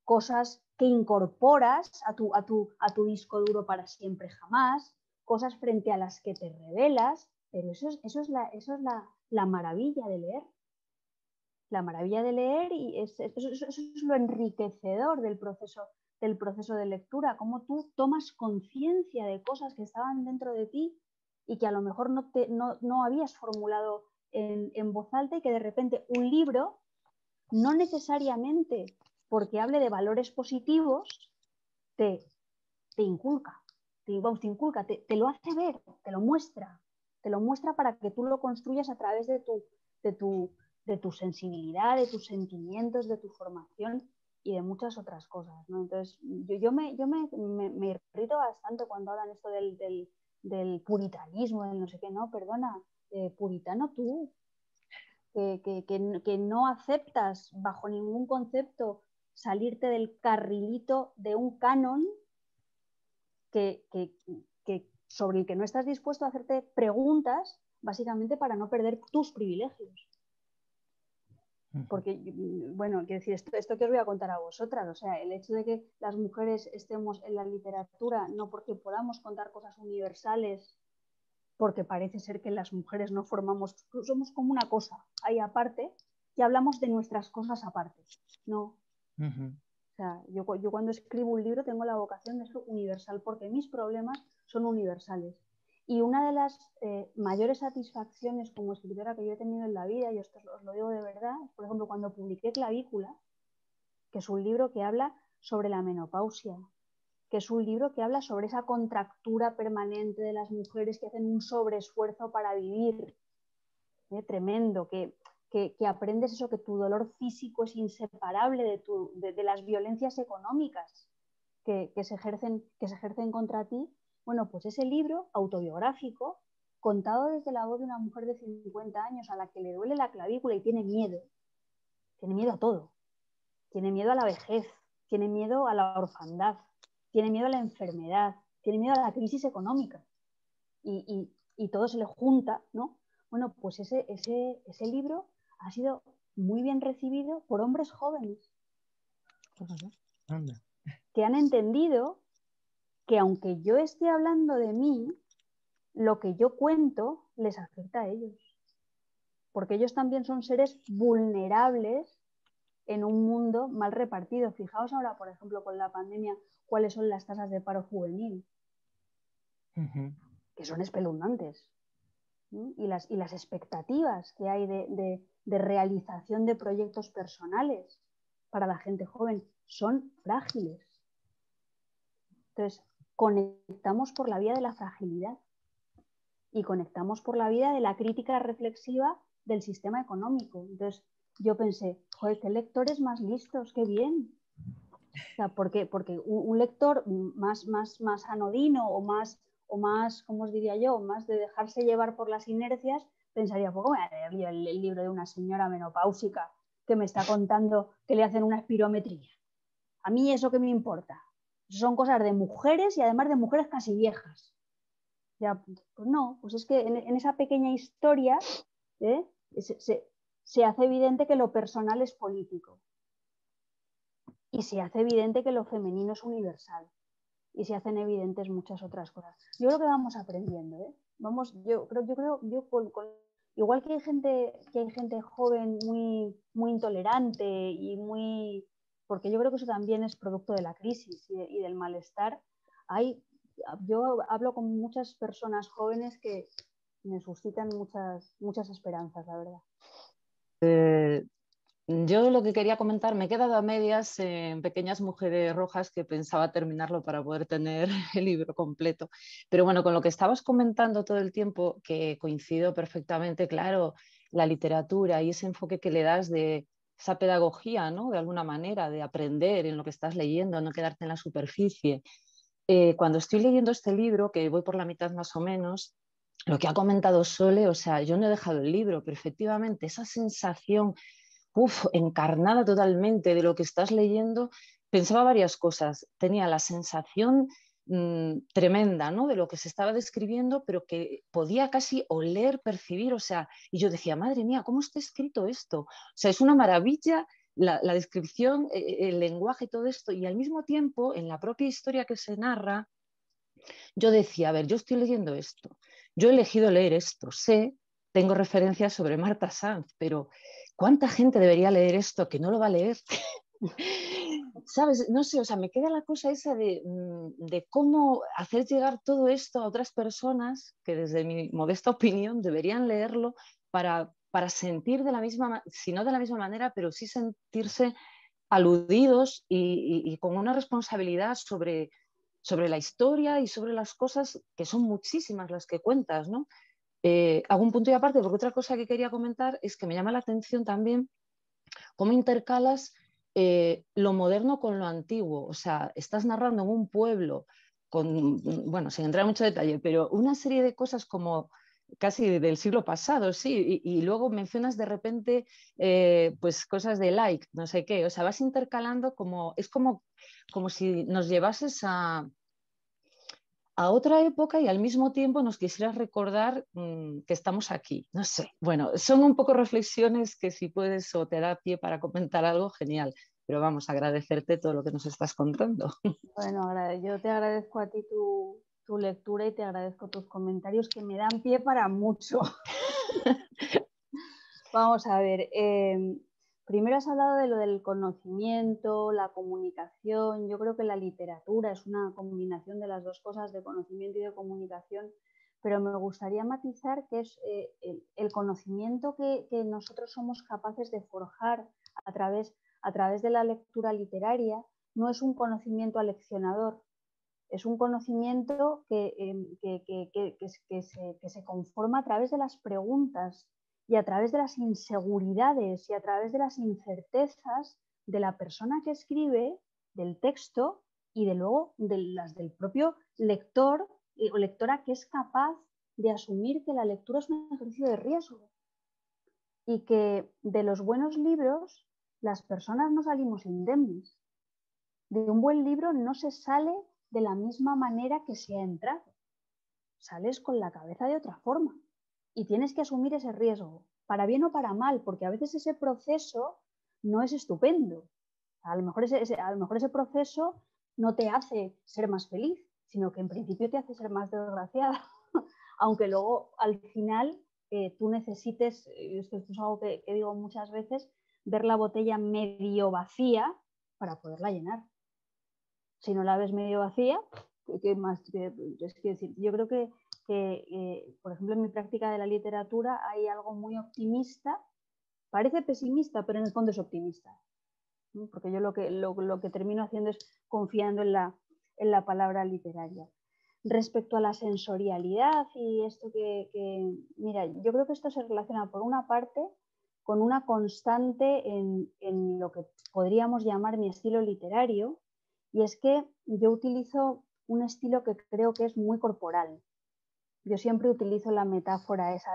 cosas que incorporas a tu disco duro para siempre jamás, cosas frente a las que te rebelas, pero eso es la maravilla de leer. La maravilla de leer y eso es lo enriquecedor del proceso de lectura, cómo tú tomas conciencia de cosas que estaban dentro de ti y que a lo mejor no habías formulado en voz alta, y que de repente un libro, no necesariamente porque hable de valores positivos, te inculca, te lo hace ver, te lo muestra para que tú lo construyas a través de tu sensibilidad, de tus sentimientos, de tu formación y de muchas otras cosas, ¿no? Entonces, yo me irrito bastante cuando hablan esto del puritanismo, del no sé qué, no, perdona, puritano tú, que no aceptas bajo ningún concepto salirte del carrilito de un canon sobre el que no estás dispuesto a hacerte preguntas, básicamente para no perder tus privilegios. Porque, bueno, quiero decir, esto que os voy a contar a vosotras, o sea, el hecho de que las mujeres estemos en la literatura, no porque podamos contar cosas universales, porque parece ser que las mujeres no formamos, somos como una cosa ahí aparte, y hablamos de nuestras cosas aparte, ¿no? O sea, yo cuando escribo un libro tengo la vocación de ser universal, porque mis problemas son universales. Y una de las mayores satisfacciones como escritora que yo he tenido en la vida, y esto os lo digo de verdad, por ejemplo, cuando publiqué Clavícula, que es un libro que habla sobre la menopausia, que es un libro que habla sobre esa contractura permanente de las mujeres que hacen un sobreesfuerzo para vivir, tremendo, que aprendes eso, que tu dolor físico es inseparable de las violencias económicas que se ejercen contra ti. Bueno, pues ese libro autobiográfico, contado desde la voz de una mujer de 50 años a la que le duele la clavícula y tiene miedo a todo, tiene miedo a la vejez, tiene miedo a la orfandad, tiene miedo a la enfermedad, tiene miedo a la crisis económica, y todo se le junta, ¿no? Bueno, pues ese libro ha sido muy bien recibido por hombres jóvenes que han entendido que aunque yo esté hablando de mí, lo que yo cuento les afecta a ellos, porque ellos también son seres vulnerables en un mundo mal repartido. Fijaos ahora, por ejemplo, con la pandemia, cuáles son las tasas de paro juvenil, que son espeluznantes, ¿sí? Y las expectativas que hay de realización de proyectos personales para la gente joven son frágiles. Entonces, conectamos por la vía de la fragilidad y conectamos por la vía de la crítica reflexiva del sistema económico. Entonces, yo pensé, joder, qué lectores más listos, qué bien. O sea, porque un lector más anodino o más, ¿cómo os diría yo?, más de dejarse llevar por las inercias, pensaría, pues, ¿cómo voy a leer yo el libro de una señora menopáusica que me está contando que le hacen una espirometría? A mí eso que me importa. Son cosas de mujeres y además de mujeres casi viejas. Ya, pues no, pues es que en esa pequeña historia se hace evidente que lo personal es político. Y se hace evidente que lo femenino es universal. Y se hacen evidentes muchas otras cosas. Yo creo que vamos aprendiendo, ¿eh? Igual que hay gente joven muy intolerante y muy porque yo creo que eso también es producto de la crisis y del malestar. Yo hablo con muchas personas jóvenes que me suscitan muchas esperanzas, la verdad. Yo lo que quería comentar, me he quedado a medias en Pequeñas Mujeres Rojas, que pensaba terminarlo para poder tener el libro completo. Pero bueno, con lo que estabas comentando todo el tiempo, que coincido perfectamente, claro, la literatura y ese enfoque que le das de esa pedagogía, ¿no? De alguna manera, de aprender en lo que estás leyendo, no quedarte en la superficie. Cuando estoy leyendo este libro, que voy por la mitad más o menos, lo que ha comentado Sole, o sea, yo no he dejado el libro, pero efectivamente esa sensación encarnada totalmente de lo que estás leyendo, pensaba varias cosas. Tenía la sensación tremenda, ¿no? De lo que se estaba describiendo, pero que podía casi oler, percibir, o sea, y yo decía, madre mía, ¿cómo está escrito esto? O sea, es una maravilla la descripción, el lenguaje y todo esto, y al mismo tiempo, en la propia historia que se narra, yo decía, a ver, yo estoy leyendo esto, yo he elegido leer esto, tengo referencias sobre Marta Sanz, pero ¿cuánta gente debería leer esto que no lo va a leer? ¿Sabes? No sé, o sea, me queda la cosa esa de cómo hacer llegar todo esto a otras personas que desde mi modesta opinión deberían leerlo para sentir de la misma, si no de la misma manera, pero sí sentirse aludidos y con una responsabilidad sobre la historia y sobre las cosas que son muchísimas las que cuentas, ¿no? Hago un punto y aparte porque otra cosa que quería comentar es que me llama la atención también cómo intercalas lo moderno con lo antiguo. O sea, estás narrando en un pueblo bueno, sin entrar en mucho detalle, pero una serie de cosas como casi del siglo pasado, sí, y luego mencionas de repente pues cosas de like, no sé qué, o sea, vas intercalando es como si nos llevases a otra época y al mismo tiempo nos quisieras recordar que estamos aquí. No sé, bueno, son un poco reflexiones que si puedes o te da pie para comentar algo, genial. Pero vamos a agradecerte todo lo que nos estás contando. Bueno, yo te agradezco a ti tu lectura y te agradezco tus comentarios que me dan pie para mucho. Vamos a ver, primero has hablado de lo del conocimiento, la comunicación. Yo creo que la literatura es una combinación de las dos cosas, de conocimiento y de comunicación, pero me gustaría matizar que es el conocimiento que nosotros somos capaces de forjar a través de la lectura literaria. No es un conocimiento aleccionador, es un conocimiento que se conforma a través de las preguntas y a través de las inseguridades y a través de las incertezas de la persona que escribe, del texto y de luego de las del propio lector o lectora que es capaz de asumir que la lectura es un ejercicio de riesgo y que de los buenos libros las personas no salimos indemnes. De un buen libro no se sale de la misma manera que se ha entrado. Sales con la cabeza de otra forma y tienes que asumir ese riesgo, para bien o para mal, porque a veces ese proceso no es estupendo. A lo mejor ese proceso no te hace ser más feliz, sino que en principio te hace ser más desgraciada. Aunque luego al final tú necesites, esto es algo que digo muchas veces, ver la botella medio vacía para poderla llenar. Si no la ves medio vacía, ¿qué más? Es que decir, yo creo que por ejemplo, en mi práctica de la literatura hay algo muy optimista, parece pesimista, pero en el fondo es optimista, ¿no? Porque yo lo que termino haciendo es confiando en la palabra literaria. Respecto a la sensorialidad y esto mira, yo creo que esto se relaciona por una parte con una constante en lo que podríamos llamar mi estilo literario, y es que yo utilizo un estilo que creo que es muy corporal. Yo siempre utilizo la metáfora esa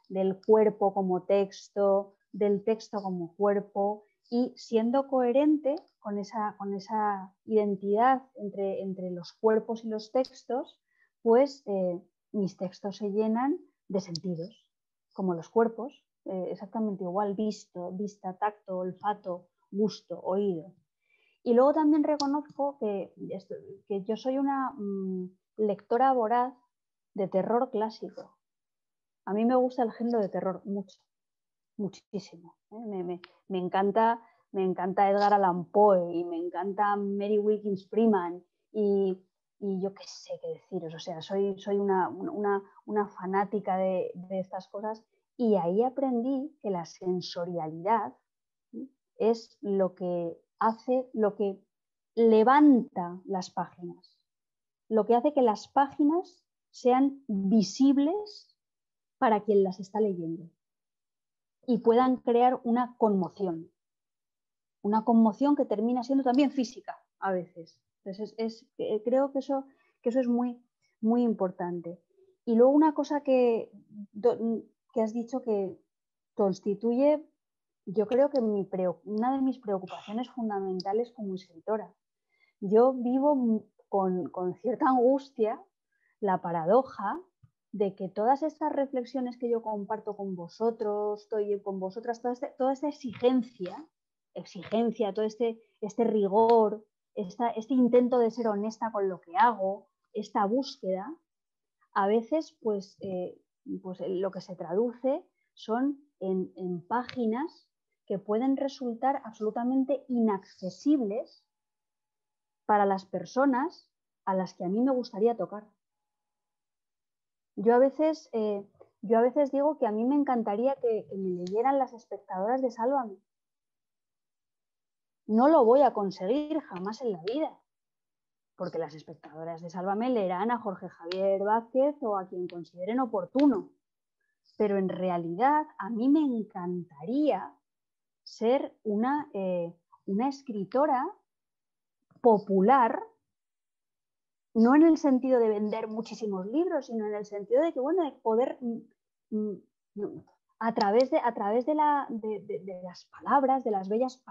del cuerpo como texto, del texto como cuerpo, y siendo coherente con esa identidad entre los cuerpos y los textos, pues mis textos se llenan de sentidos, como los cuerpos, exactamente igual, vista, tacto, olfato, gusto, oído. Y luego también reconozco que yo soy una lectora voraz de terror clásico. A mí me gusta el género de terror mucho, muchísimo. Me encanta me encanta Edgar Allan Poe y me encanta Mary Wilkins Freeman y yo qué sé qué deciros, o sea, soy una fanática de estas cosas, y ahí aprendí que la sensorialidad, ¿sí?, es lo que hace, lo que levanta las páginas, lo que hace que las páginas sean visibles para quien las está leyendo y puedan crear una conmoción que termina siendo también física a veces. Entonces creo que eso es muy, muy importante. Y luego una cosa que has dicho que constituye, yo creo que una de mis preocupaciones fundamentales como escritora. Yo vivo con cierta angustia la paradoja de que todas estas reflexiones que yo comparto con vosotros, con vosotras, toda esta exigencia, todo este rigor, este intento de ser honesta con lo que hago, esta búsqueda, a veces pues lo que se traduce son en páginas que pueden resultar absolutamente inaccesibles para las personas a las que a mí me gustaría tocar. Yo a veces digo que a mí me encantaría que me leyeran las espectadoras de Sálvame. No lo voy a conseguir jamás en la vida, porque las espectadoras de Sálvame leerán a Jorge Javier Vázquez o a quien consideren oportuno. Pero en realidad a mí me encantaría ser una escritora popular, no en el sentido de vender muchísimos libros, sino en el sentido de que, bueno, de poder a través de las palabras, de las bellas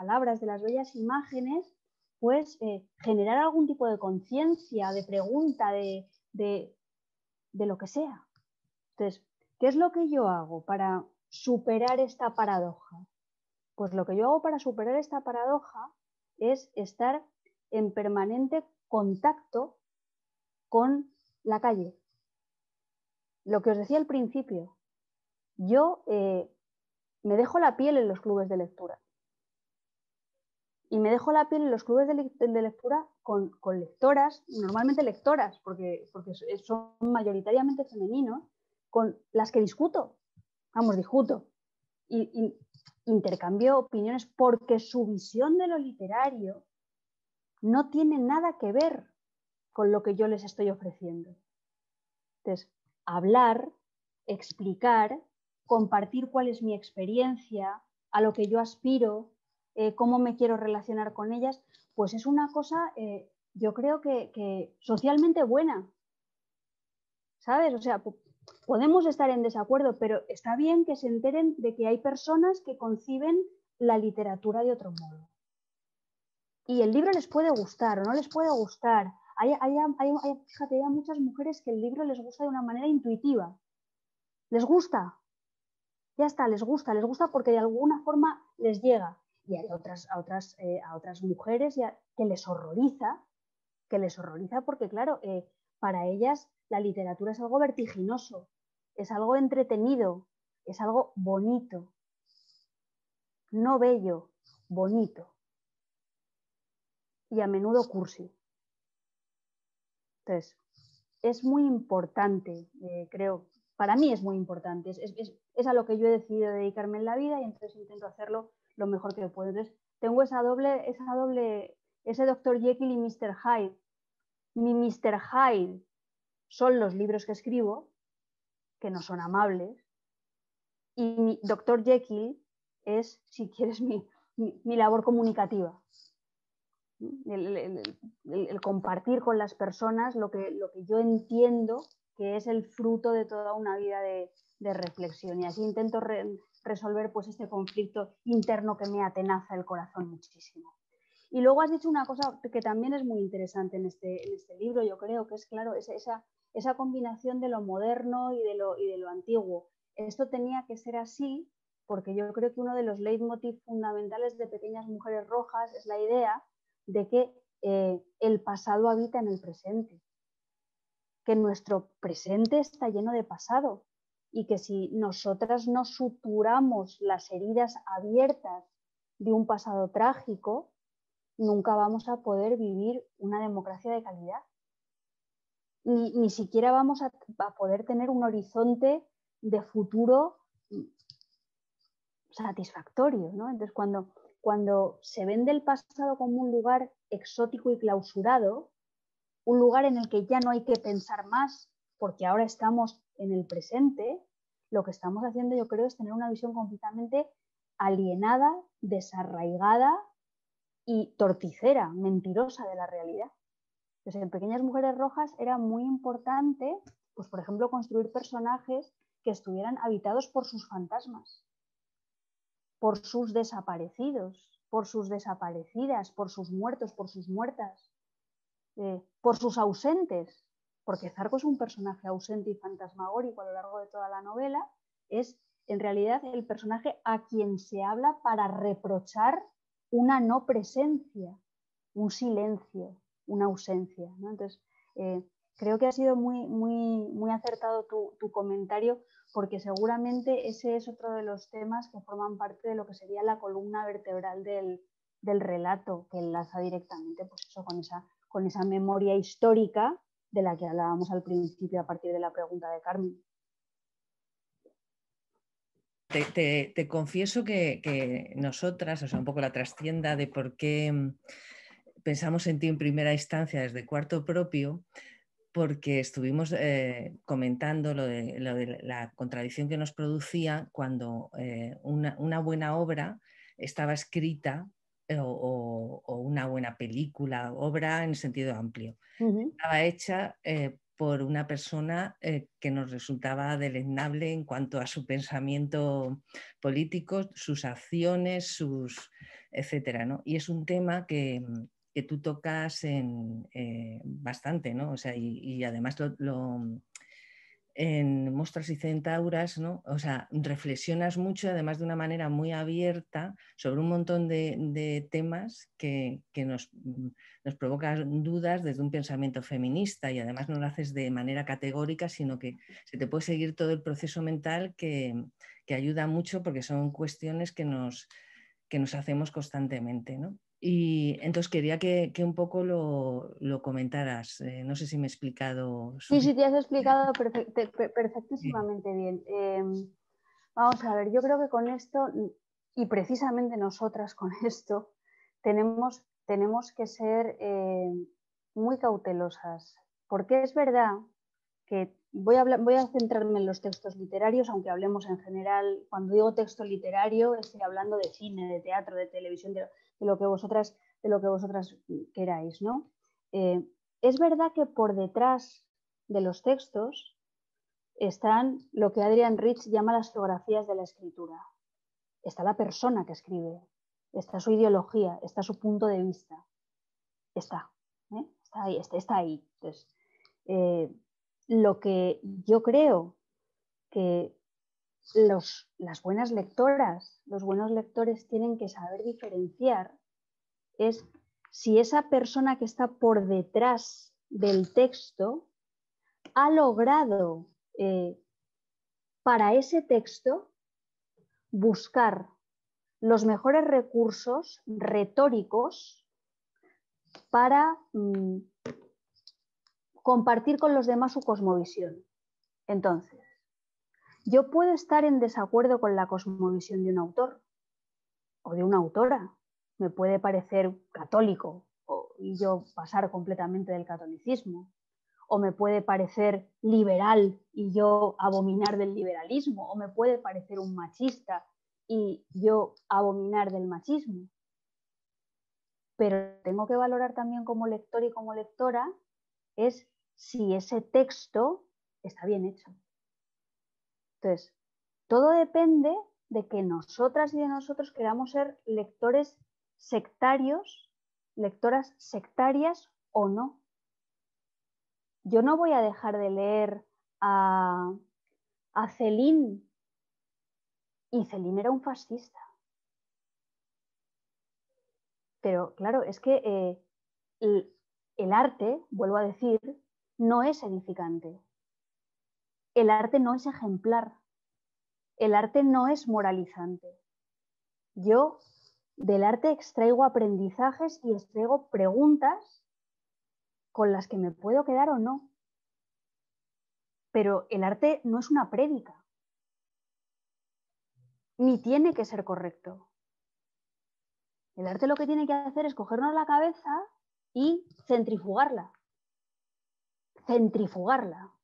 imágenes, pues generar algún tipo de conciencia, de pregunta, de lo que sea. Entonces, ¿qué es lo que yo hago para superar esta paradoja? Pues lo que yo hago para superar esta paradoja es estar en permanente contacto con la calle. Lo que os decía al principio, yo me dejo la piel en los clubes de lectura. Y me dejo la piel en los clubes de lectura con lectoras, normalmente lectoras, porque son mayoritariamente femeninos, con las que discuto. Discuto. Y intercambio opiniones porque su visión de lo literario no tiene nada que ver con lo que yo les estoy ofreciendo. Entonces, hablar, explicar, compartir cuál es mi experiencia, a lo que yo aspiro, cómo me quiero relacionar con ellas, pues es una cosa, yo creo que socialmente buena. ¿Sabes? O sea, podemos estar en desacuerdo, pero está bien que se enteren de que hay personas que conciben la literatura de otro modo. Y el libro les puede gustar o no les puede gustar. Fíjate, hay muchas mujeres que el libro les gusta de una manera intuitiva. Les gusta. Ya está, les gusta porque de alguna forma les llega. Y hay a otras mujeres que les horroriza porque, claro, para ellas la literatura es algo vertiginoso, es algo entretenido, es algo bonito. No bello, bonito. Y a menudo cursi. Entonces, es muy importante, creo, para mí es muy importante, es a lo que yo he decidido dedicarme en la vida y entonces intento hacerlo lo mejor que puedo. Entonces, tengo ese Dr. Jekyll y Mr. Hyde. Mi Mr. Hyde son los libros que escribo, que no son amables, y mi Dr. Jekyll es, si quieres, mi labor comunicativa. El compartir con las personas lo que yo entiendo que es el fruto de toda una vida de reflexión, y así intento resolver pues este conflicto interno que me atenaza el corazón muchísimo. Y luego has dicho una cosa que también es muy interesante en este libro, yo creo, que es, claro, esa combinación de lo moderno y de lo antiguo. Esto tenía que ser así porque yo creo que uno de los leitmotiv fundamentales de Pequeñas Mujeres Rojas es la idea de que el pasado habita en el presente, que nuestro presente está lleno de pasado y que si nosotras no suturamos las heridas abiertas de un pasado trágico, nunca vamos a poder vivir una democracia de calidad. Ni siquiera vamos a poder tener un horizonte de futuro satisfactorio, ¿no? Entonces, cuando se vende el pasado como un lugar exótico y clausurado, un lugar en el que ya no hay que pensar más, porque ahora estamos en el presente, lo que estamos haciendo, yo creo, es tener una visión completamente alienada, desarraigada y torticera, mentirosa de la realidad. Entonces, en Pequeñas Mujeres Rojas era muy importante, pues, por ejemplo, construir personajes que estuvieran habitados por sus fantasmas, por sus desaparecidos, por sus desaparecidas, por sus muertos, por sus muertas, por sus ausentes, porque Zarco es un personaje ausente y fantasmagórico a lo largo de toda la novela, es en realidad el personaje a quien se habla para reprochar una no presencia, un silencio, una ausencia, ¿no? Entonces, creo que ha sido muy acertado tu comentario, porque seguramente ese es otro de los temas que forman parte de lo que sería la columna vertebral del relato, que enlaza directamente, pues eso, con esa memoria histórica de la que hablábamos al principio a partir de la pregunta de Carmen. Te confieso que nosotras, o sea, un poco la trastienda de por qué pensamos en ti en primera instancia desde Cuarto Propio, porque estuvimos comentando lo de la contradicción que nos producía cuando una buena obra estaba escrita o una buena película, obra en sentido amplio, estaba hecha por una persona que nos resultaba deleznable en cuanto a su pensamiento político, sus acciones, etcétera, ¿no? Y es un tema que tú tocas bastante, ¿no? O sea, y además en Monstruos y Centauras, ¿no? O sea, reflexionas mucho, además de una manera muy abierta, sobre un montón de temas que nos provocan dudas desde un pensamiento feminista, y además no lo haces de manera categórica, sino que se te puede seguir todo el proceso mental que ayuda mucho, porque son cuestiones que nos hacemos constantemente, ¿no? Y entonces quería que un poco lo comentaras. No sé si me he explicado. Sí, te has explicado perfectísimamente bien. Vamos a ver, yo creo que con esto, y precisamente nosotras con esto, tenemos que ser muy cautelosas, porque es verdad que voy a centrarme en los textos literarios, aunque hablemos en general. Cuando digo texto literario, estoy hablando de cine, de teatro, de televisión, de lo que vosotras queráis, ¿no? Es verdad que por detrás de los textos están lo que Adrienne Rich llama las geografías de la escritura. Está la persona que escribe, está su ideología, está su punto de vista. Está ahí. Entonces, lo que yo creo que las buenas lectoras, los buenos lectores tienen que saber diferenciar es si esa persona que está por detrás del texto ha logrado para ese texto buscar los mejores recursos retóricos para compartir con los demás su cosmovisión. Entonces, yo puedo estar en desacuerdo con la cosmovisión de un autor o de una autora. Me puede parecer católico y yo pasar completamente del catolicismo. O me puede parecer liberal y yo abominar del liberalismo. O me puede parecer un machista y yo abominar del machismo. Pero tengo que valorar también como lector y como lectora es si ese texto está bien hecho. Entonces, todo depende de que nosotras y de nosotros queramos ser lectores sectarios, lectoras sectarias o no. Yo no voy a dejar de leer a Céline, y Céline era un fascista. Pero claro, es que el arte, vuelvo a decir, no es edificante. El arte no es ejemplar. El arte no es moralizante. Yo Del arte extraigo aprendizajes y extraigo preguntas con las que me puedo quedar o no. Pero el arte no es una prédica, ni tiene que ser correcto. El arte lo que tiene que hacer es cogernos la cabeza y centrifugarla. Centrifugarla,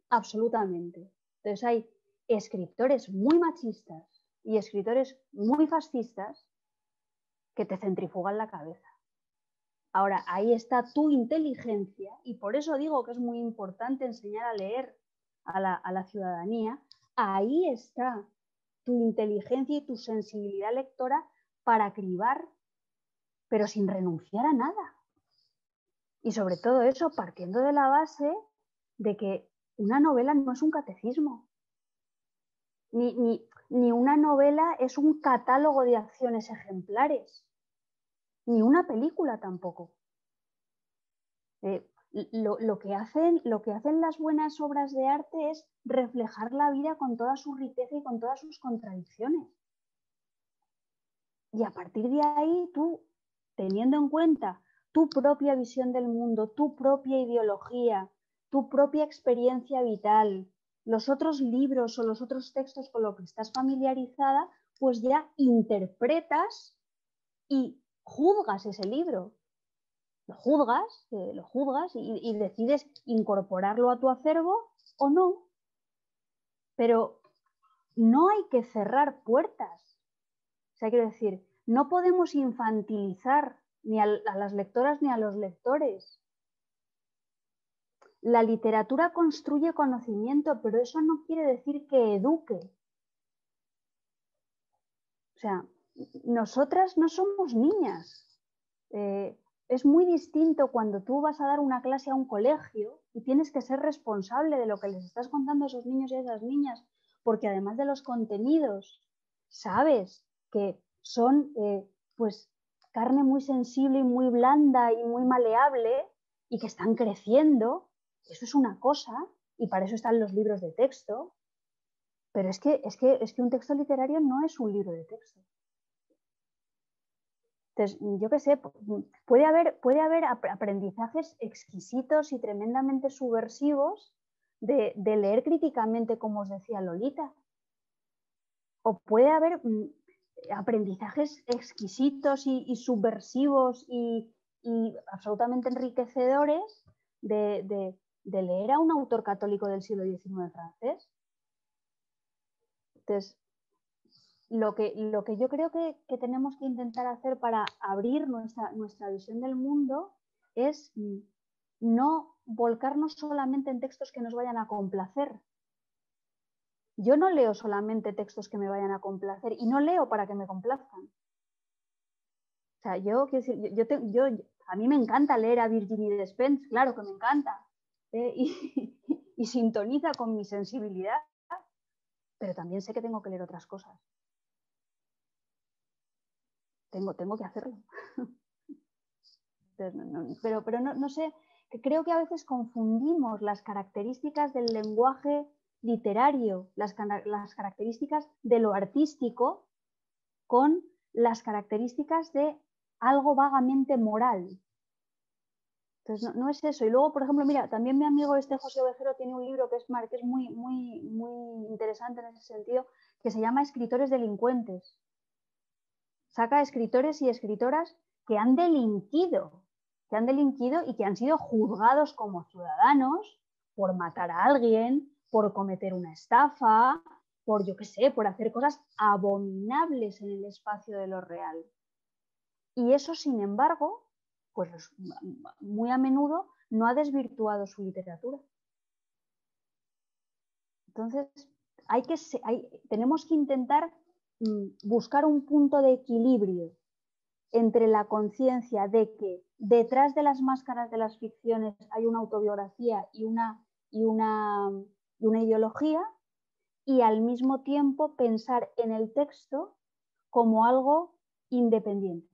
absolutamente. Entonces hay escritores muy machistas y escritores muy fascistas que te centrifugan la cabeza. Ahora, ahí está tu inteligencia y por eso digo que es muy importante enseñar a leer a la ciudadanía. Ahí está tu inteligencia y tu sensibilidad lectora para cribar, pero sin renunciar a nada. Y sobre todo eso, partiendo de la base de que una novela no es un catecismo, ni una novela es un catálogo de acciones ejemplares, ni una película tampoco. Lo que hacen las buenas obras de arte es reflejar la vida con toda su riqueza y con todas sus contradicciones. Y a partir de ahí, tú, teniendo en cuenta tu propia visión del mundo, tu propia ideología, tu propia experiencia vital, los otros libros o los otros textos con los que estás familiarizada, pues ya interpretas y juzgas ese libro. Lo juzgas y decides incorporarlo a tu acervo o no. Pero no hay que cerrar puertas. O sea, quiero decir, no podemos infantilizar ni a las lectoras ni a los lectores. La literatura construye conocimiento, pero eso no quiere decir que eduque. O sea, nosotras no somos niñas. Es muy distinto cuando tú vas a dar una clase a un colegio y tienes que ser responsable de lo que les estás contando a esos niños y a esas niñas, porque además de los contenidos, sabes que son pues carne muy sensible y muy blanda y muy maleable y que están creciendo. Eso es una cosa y para eso están los libros de texto. Pero es que un texto literario no es un libro de texto. Entonces, yo qué sé, puede haber aprendizajes exquisitos y tremendamente subversivos de leer críticamente, como os decía Lolita. O puede haber aprendizajes exquisitos y subversivos y absolutamente enriquecedores de leer a un autor católico del siglo XIX francés. Entonces, lo que yo creo que tenemos que intentar hacer para abrir nuestra visión del mundo es no volcarnos solamente en textos que nos vayan a complacer. Yo no leo solamente textos que me vayan a complacer y no leo para que me complazcan. O sea, a mí me encanta leer a Virginie Despentes, claro que me encanta, y sintoniza con mi sensibilidad, pero también sé que tengo que leer otras cosas. Tengo que hacerlo. Pero no sé, creo que a veces confundimos las características del lenguaje literario, las características de lo artístico con las características de algo vagamente moral. Entonces no es eso. Y luego, por ejemplo, mira, también mi amigo José Ovejero tiene un libro que es muy, muy, muy interesante en ese sentido, que se llama Escritores delincuentes. Saca escritores y escritoras que han delinquido y que han sido juzgados como ciudadanos por matar a alguien, por cometer una estafa, por, yo qué sé, por hacer cosas abominables en el espacio de lo real. Y eso, sin embargo, pues muy a menudo no ha desvirtuado su literatura. Entonces, tenemos que intentar buscar un punto de equilibrio entre la conciencia de que detrás de las máscaras de las ficciones hay una autobiografía y una ideología, y al mismo tiempo pensar en el texto como algo independiente.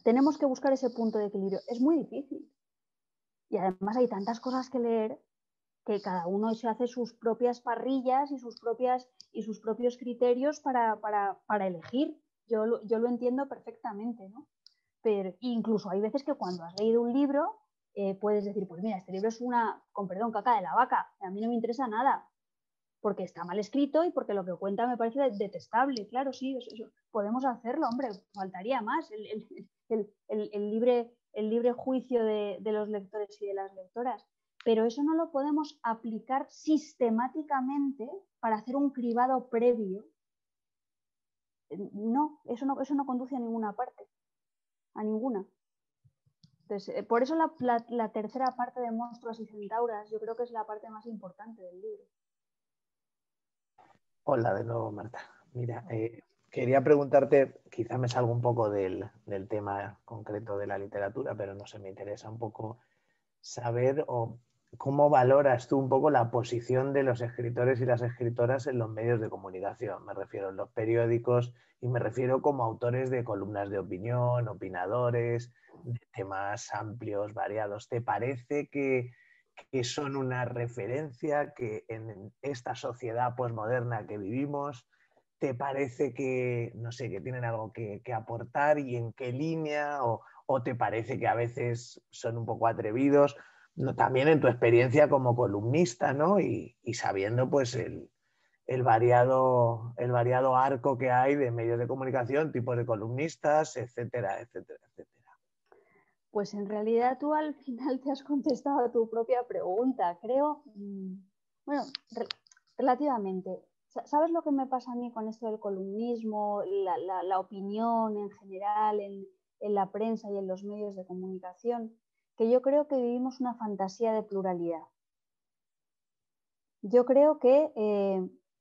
Tenemos que buscar ese punto de equilibrio. Es muy difícil. Y además hay tantas cosas que leer que cada uno se hace sus propias parrillas y sus propios criterios para elegir. Yo lo entiendo perfectamente, ¿no? Pero incluso hay veces que cuando has leído un libro puedes decir, pues mira, este libro es con perdón, caca de la vaca, a mí no me interesa nada, porque está mal escrito y porque lo que cuenta me parece detestable. Claro, sí, eso podemos hacerlo, hombre, faltaría más. El libre juicio de los lectores y de las lectoras. Pero eso no lo podemos aplicar sistemáticamente para hacer un cribado previo. No, eso no conduce a ninguna parte, a ninguna. Entonces, por eso la tercera parte de Monstruos y Centauras yo creo que es la parte más importante del libro. Hola de nuevo, Marta. Mira, quería preguntarte, quizá me salgo un poco del tema concreto de la literatura, pero no sé, me interesa un poco saber cómo valoras tú un poco la posición de los escritores y las escritoras en los medios de comunicación. Me refiero en los periódicos y me refiero como autores de columnas de opinión, opinadores, de temas amplios, variados. ¿Te parece que son una referencia, que en esta sociedad posmoderna que vivimos, te parece que, no sé, que tienen algo que aportar y en qué línea, o te parece que a veces son un poco atrevidos? No, también en tu experiencia como columnista, ¿no? Y sabiendo pues el variado arco que hay de medios de comunicación, tipos de columnistas, etcétera, etcétera, etcétera. Pues en realidad tú al final te has contestado a tu propia pregunta, creo. Bueno, relativamente. ¿Sabes lo que me pasa a mí con esto del columnismo, la opinión en general en la prensa y en los medios de comunicación? Que yo creo que vivimos una fantasía de pluralidad. Yo creo que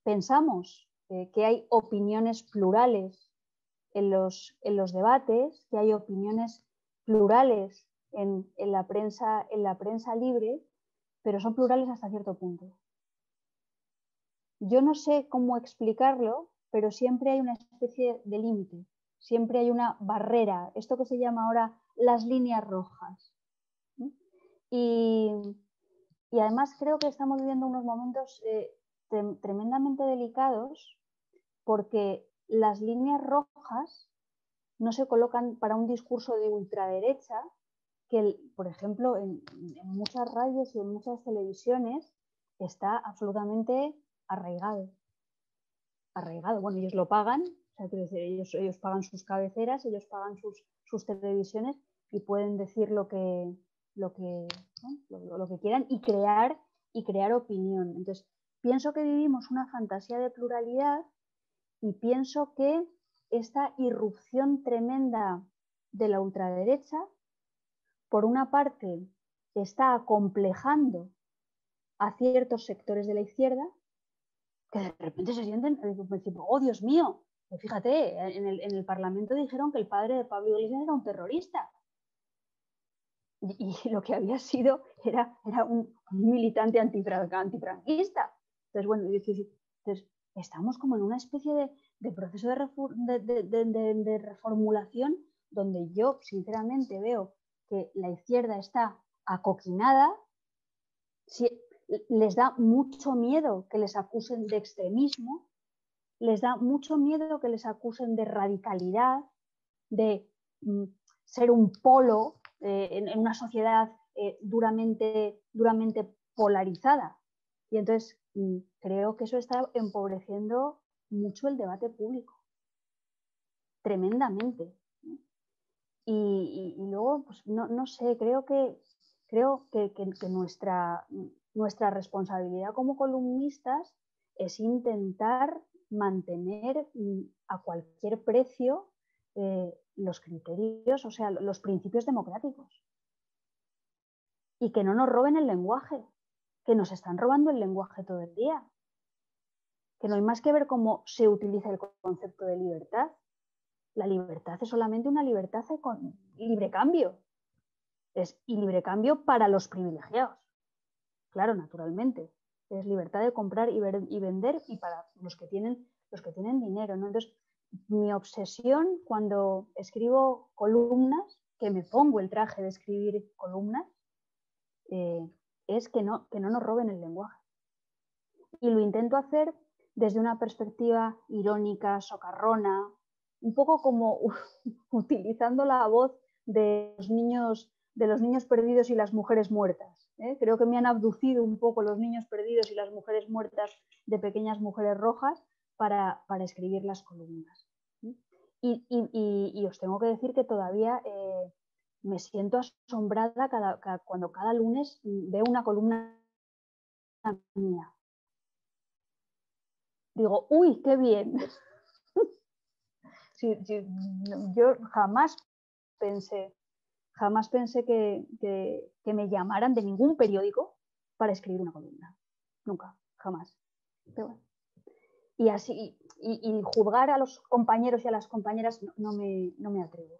pensamos que hay opiniones plurales en los debates, que hay opiniones plurales en la prensa libre, pero son plurales hasta cierto punto. Yo no sé cómo explicarlo, pero siempre hay una especie de límite, siempre hay una barrera, esto que se llama ahora las líneas rojas. Y además creo que estamos viviendo unos momentos tremendamente delicados, porque las líneas rojas no se colocan para un discurso de ultraderecha que, por ejemplo, en muchas radios y en muchas televisiones está absolutamente arraigado. Bueno, ellos lo pagan, o sea, quiero decir, ellos pagan sus cabeceras, ellos pagan sus televisiones y pueden decir lo que quieran y crear opinión. Entonces, pienso que vivimos una fantasía de pluralidad y pienso que esta irrupción tremenda de la ultraderecha, por una parte, está acomplejando a ciertos sectores de la izquierda que de repente se sienten, oh Dios mío, fíjate, en el Parlamento dijeron que el padre de Pablo Iglesias era un terrorista. Y lo que había sido era un militante antifranquista. Entonces, bueno, entonces, estamos como en una especie de proceso de reformulación donde yo sinceramente veo que la izquierda está acoquinada. Les da mucho miedo que les acusen de extremismo, les da mucho miedo que les acusen de radicalidad, de ser un polo en una sociedad duramente polarizada. Y entonces creo que eso está empobreciendo mucho el debate público, tremendamente. Y luego, pues no sé, creo que nuestra responsabilidad como columnistas es intentar mantener a cualquier precio los criterios, o sea, los principios democráticos. Y que no nos roben el lenguaje, que nos están robando el lenguaje todo el día. Que no hay más que ver cómo se utiliza el concepto de libertad. La libertad es solamente una libertad con libre cambio. Y libre cambio para los privilegiados. Claro, naturalmente. Es libertad de comprar y vender y para los que tienen dinero, ¿no? Entonces, mi obsesión cuando escribo columnas, que me pongo el traje de escribir columnas, es que no nos roben el lenguaje. Y lo intento hacer desde una perspectiva irónica, socarrona, un poco como utilizando la voz de los niños perdidos y las mujeres muertas. Creo que me han abducido un poco los niños perdidos y las mujeres muertas de Pequeñas Mujeres Rojas para escribir las columnas. Y os tengo que decir que todavía me siento asombrada cuando cada lunes veo una columna mía. Digo, uy, qué bien. Yo jamás pensé que me llamaran de ningún periódico para escribir una columna. Nunca, jamás. Pero bueno. Y así, y juzgar a los compañeros y a las compañeras no me atrevo.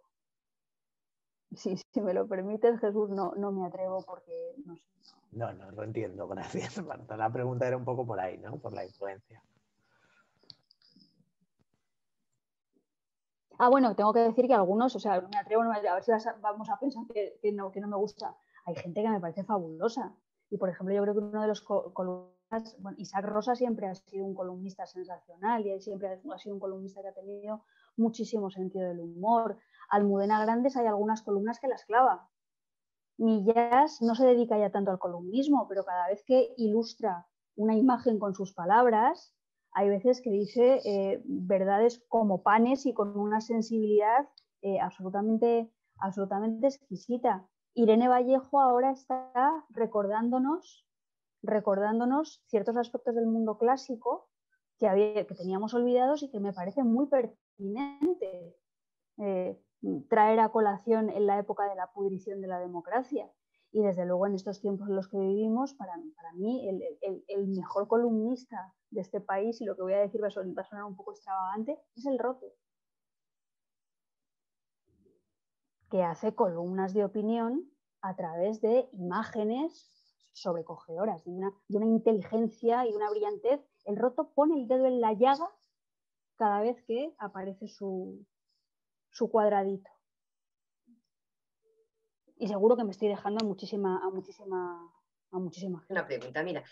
Si me lo permites, Jesús, no me atrevo porque no sé. No, lo entiendo, gracias, Marta. La pregunta era un poco por ahí, ¿no? Por la influencia. Bueno, tengo que decir que algunos, o sea, no me atrevo, a ver si vamos a pensar que no me gusta. Hay gente que me parece fabulosa. Y, por ejemplo, yo creo que uno de los columnistas, bueno, Isaac Rosa siempre ha sido un columnista sensacional y él siempre ha sido un columnista que ha tenido muchísimo sentido del humor. Almudena Grandes hay algunas columnas que las clava. Millás no se dedica ya tanto al columnismo, pero cada vez que ilustra una imagen con sus palabras, hay veces que dice verdades como panes y con una sensibilidad absolutamente exquisita. Irene Vallejo ahora está recordándonos ciertos aspectos del mundo clásico que teníamos olvidados y que me parece muy pertinente traer a colación en la época de la pudrición de la democracia. Y desde luego en estos tiempos en los que vivimos, para mí el mejor columnista de este país, y lo que voy a decir va a sonar un poco extravagante, es el Roto, que hace columnas de opinión a través de imágenes sobrecogedoras, de una inteligencia y una brillantez. El Roto pone el dedo en la llaga cada vez que aparece su cuadradito. Y seguro que me estoy dejando a muchísima gente. Una pregunta, mira,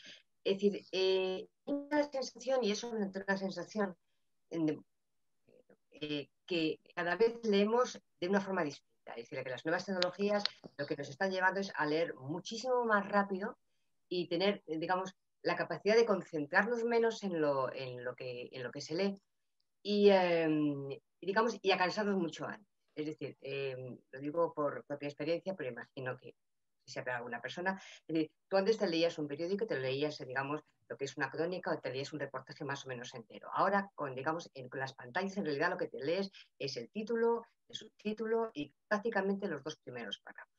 es decir, una sensación, y eso es una sensación que cada vez leemos de una forma distinta. Es decir, que las nuevas tecnologías lo que nos están llevando es a leer muchísimo más rápido y tener, digamos, la capacidad de concentrarnos menos en lo que se lee y digamos, y a cansarnos mucho antes. Es decir, lo digo por propia experiencia, pero imagino que si se habrá alguna persona. Es decir, tú antes te leías un periódico, te leías, digamos, lo que es una crónica o te leías un reportaje más o menos entero. Ahora, digamos, con las pantallas, en realidad lo que te lees es el título, el subtítulo y prácticamente los dos primeros párrafos.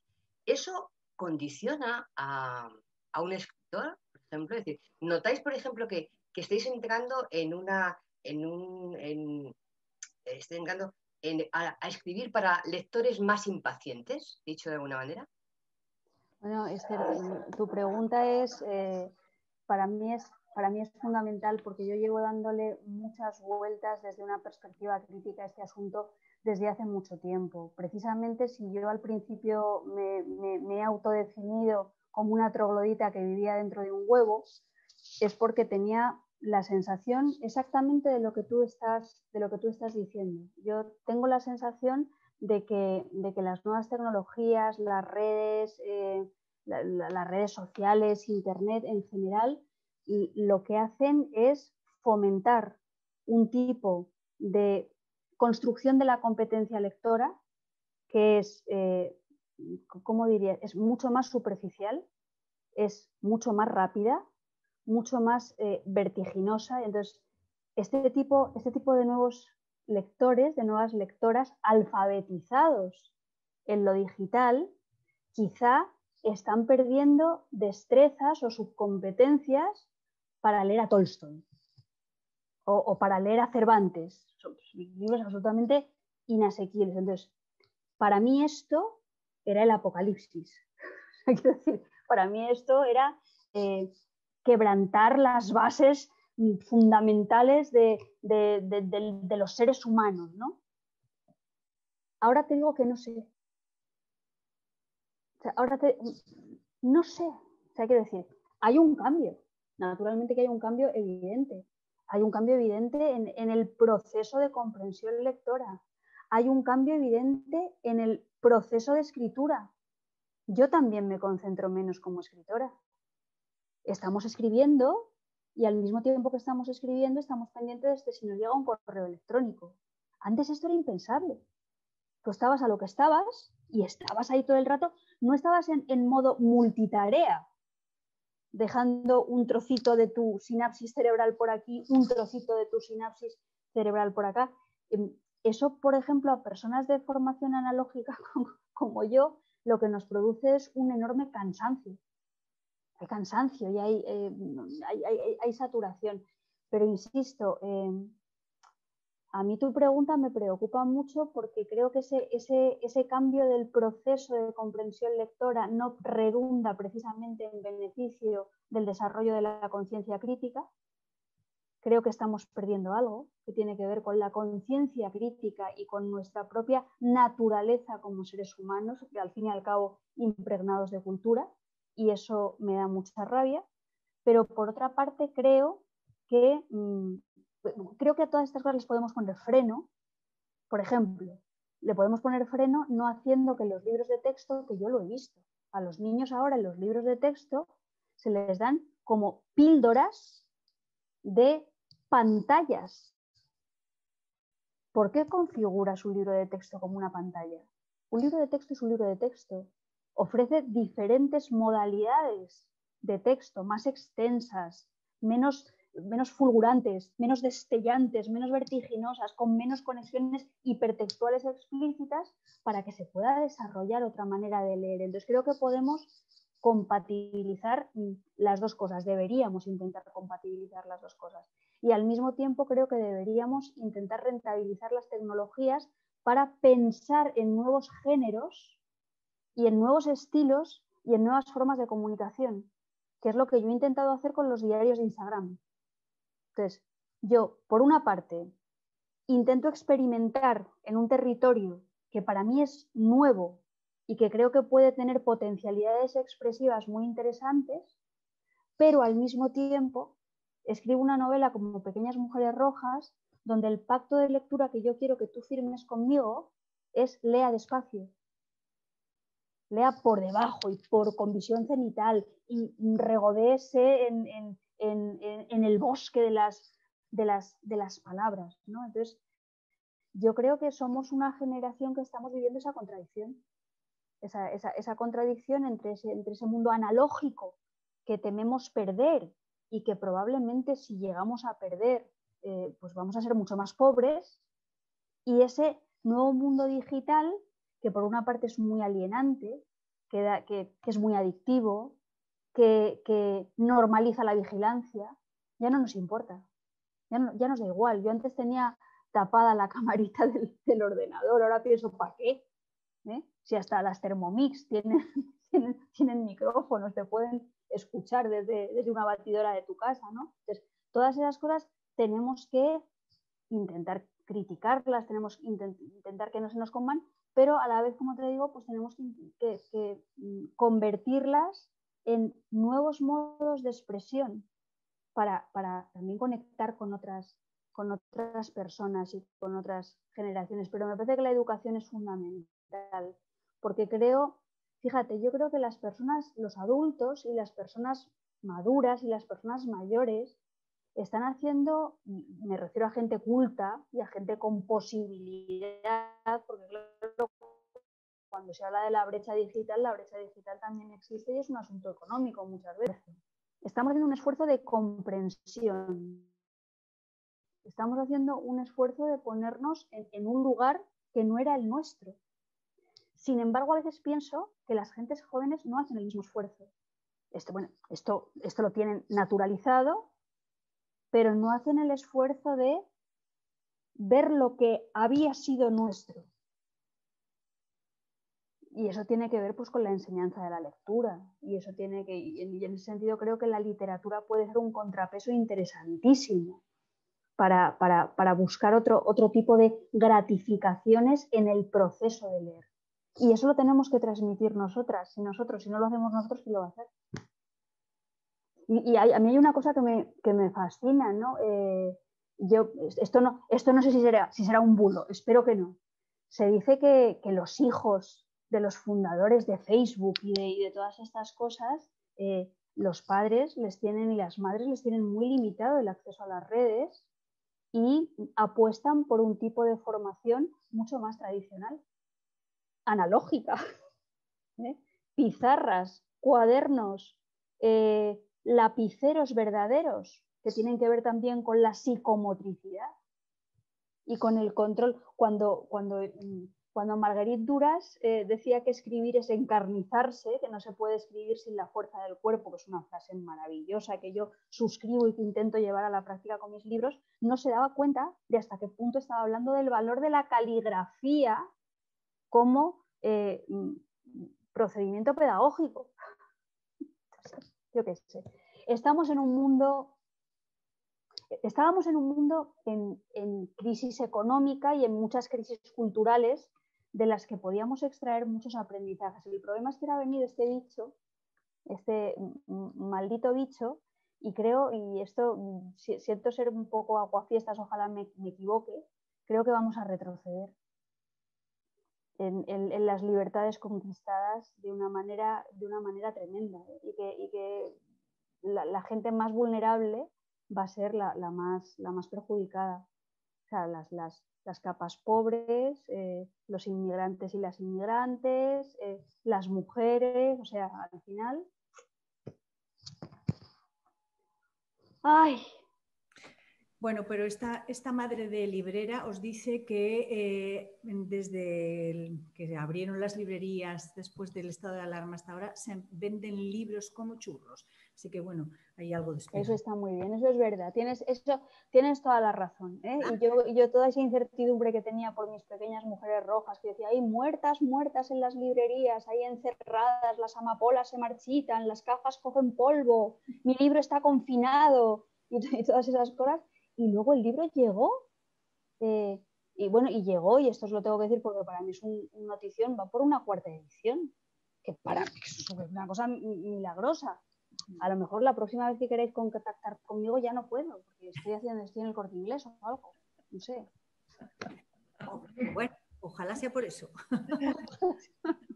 Eso condiciona a un escritor, por ejemplo. Es decir, ¿notáis, por ejemplo, que estáis entrando a escribir para lectores más impacientes, dicho de alguna manera? Bueno, Esther, tu pregunta para mí es fundamental porque yo llevo dándole muchas vueltas desde una perspectiva crítica a este asunto desde hace mucho tiempo. Precisamente si yo al principio me he autodefinido como una troglodita que vivía dentro de un huevo, es porque tenía la sensación exactamente de lo que tú estás diciendo. Yo tengo la sensación de que las nuevas tecnologías, las redes sociales, Internet en general, lo que hacen es fomentar un tipo de construcción de la competencia lectora que es, ¿cómo diría?, es mucho más superficial, es mucho más rápida, mucho más vertiginosa. Entonces, este tipo de nuevos lectores, de nuevas lectoras alfabetizados en lo digital, quizá están perdiendo destrezas o subcompetencias para leer a Tolstoy o para leer a Cervantes. Son libros absolutamente inasequibles. Entonces, para mí esto era el apocalipsis. Quiero decir, para mí esto era quebrantar las bases fundamentales de los seres humanos, ¿no? Ahora te digo que no sé. O sea, no sé. O sea, quiero decir, hay un cambio, naturalmente que hay un cambio evidente. Hay un cambio evidente en el proceso de comprensión lectora. Hay un cambio evidente en el proceso de escritura. Yo también me concentro menos como escritora. Estamos escribiendo y al mismo tiempo que estamos escribiendo estamos pendientes de si nos llega un correo electrónico. Antes esto era impensable. Tú estabas a lo que estabas y estabas ahí todo el rato. No estabas en modo multitarea, dejando un trocito de tu sinapsis cerebral por aquí, un trocito de tu sinapsis cerebral por acá. Eso, por ejemplo, a personas de formación analógica como yo, lo que nos produce es un enorme cansancio. Hay cansancio y hay saturación. Pero insisto, a mí tu pregunta me preocupa mucho porque creo que ese cambio del proceso de comprensión lectora no redunda precisamente en beneficio del desarrollo de la conciencia crítica. Creo que estamos perdiendo algo que tiene que ver con la conciencia crítica y con nuestra propia naturaleza como seres humanos, que al fin y al cabo impregnados de cultura, y eso me da mucha rabia. Pero por otra parte creo que a todas estas cosas les podemos poner freno. Por ejemplo, le podemos poner freno no haciendo que los libros de texto, que yo lo he visto, a los niños ahora en los libros de texto se les dan como píldoras de pantallas. ¿Por qué configuras un libro de texto como una pantalla? Un libro de texto es un libro de texto. Ofrece diferentes modalidades de texto, más extensas, menos fulgurantes, menos destellantes, menos vertiginosas, con menos conexiones hipertextuales explícitas para que se pueda desarrollar otra manera de leer. Entonces creo que podemos compatibilizar las dos cosas, deberíamos intentar compatibilizar las dos cosas. Y al mismo tiempo creo que deberíamos intentar rentabilizar las tecnologías para pensar en nuevos géneros y en nuevos estilos y en nuevas formas de comunicación, que es lo que yo he intentado hacer con los diarios de Instagram. Entonces, yo, por una parte, intento experimentar en un territorio que para mí es nuevo y que creo que puede tener potencialidades expresivas muy interesantes, pero al mismo tiempo escribo una novela como Pequeñas Mujeres Rojas, donde el pacto de lectura que yo quiero que tú firmes conmigo es lea despacio, lea por debajo y con visión cenital y regodéese en el bosque de las palabras, ¿no? Entonces, yo creo que somos una generación que estamos viviendo esa contradicción, esa contradicción entre ese mundo analógico que tememos perder y que probablemente si llegamos a perder, pues vamos a ser mucho más pobres, y ese nuevo mundo digital que por una parte es muy alienante, que es muy adictivo, que normaliza la vigilancia, ya no nos importa, ya nos da igual. Yo antes tenía tapada la camarita del ordenador, ahora pienso, ¿para qué? Si hasta las Thermomix tienen micrófonos, te pueden escuchar desde una batidora de tu casa, ¿no? Entonces, todas esas cosas tenemos que intentar criticarlas, tenemos que intentar que no se nos coman, pero a la vez, como te digo, pues tenemos que convertirlas en nuevos modos de expresión para también conectar con otras personas y con otras generaciones. Pero me parece que la educación es fundamental, porque yo creo que las personas, los adultos y las personas maduras y las personas mayores están haciendo, me refiero a gente culta y a gente con posibilidad, porque claro, cuando se habla de la brecha digital también existe y es un asunto económico muchas veces. Estamos haciendo un esfuerzo de comprensión. Estamos haciendo un esfuerzo de ponernos en un lugar que no era el nuestro. Sin embargo, a veces pienso que las gentes jóvenes no hacen el mismo esfuerzo. Esto lo tienen naturalizado, pero no hacen el esfuerzo de ver lo que había sido nuestro. Y eso tiene que ver pues, con la enseñanza de la lectura. Y en ese sentido creo que la literatura puede ser un contrapeso interesantísimo para buscar otro tipo de gratificaciones en el proceso de leer. Y eso lo tenemos que transmitir nosotras. Si no lo hacemos nosotros, ¿quién lo va a hacer? a mí hay una cosa que me fascina, ¿no? Esto no sé si será un bulo, espero que no. Se dice que los hijos de los fundadores de Facebook y de todas estas cosas, los padres les tienen y las madres les tienen muy limitado el acceso a las redes y apuestan por un tipo de formación mucho más tradicional, analógica. Pizarras, cuadernos, lapiceros verdaderos que tienen que ver también con la psicomotricidad y con el control. Cuando Marguerite Duras decía que escribir es encarnizarse, que no se puede escribir sin la fuerza del cuerpo, que es una frase maravillosa que yo suscribo y que intento llevar a la práctica con mis libros, no se daba cuenta de hasta qué punto estaba hablando del valor de la caligrafía como procedimiento pedagógico. Yo qué sé. Estábamos en un mundo en crisis económica y en muchas crisis culturales de las que podíamos extraer muchos aprendizajes. El problema es que ahora ha venido este bicho, este maldito bicho, y creo, y esto siento ser un poco aguafiestas, ojalá me equivoque, creo que vamos a retroceder en las libertades conquistadas de una manera tremenda, y que la gente más vulnerable va a ser la más perjudicada. O sea, las capas pobres, los inmigrantes y las inmigrantes, las mujeres, o sea, al final... ¡Ay! Bueno, pero esta madre de librera os dice que desde que abrieron las librerías después del estado de alarma hasta ahora se venden libros como churros. Así que bueno, hay algo de esperanza. Eso está muy bien, eso es verdad. Tienes toda la razón, ¿eh? Y yo toda esa incertidumbre que tenía por mis pequeñas mujeres rojas, que decía, ahí muertas en las librerías, ahí encerradas, las amapolas se marchitan, las cajas cogen polvo, mi libro está confinado y todas esas cosas. Y luego el libro llegó, y bueno, y llegó, y esto os lo tengo que decir porque para mí es una notición, va por una 4ª edición, que para mí es una cosa milagrosa. A lo mejor la próxima vez que queráis contactar conmigo ya no puedo, porque estoy en el Corte Inglés o algo, no sé. Bueno, ojalá sea por eso.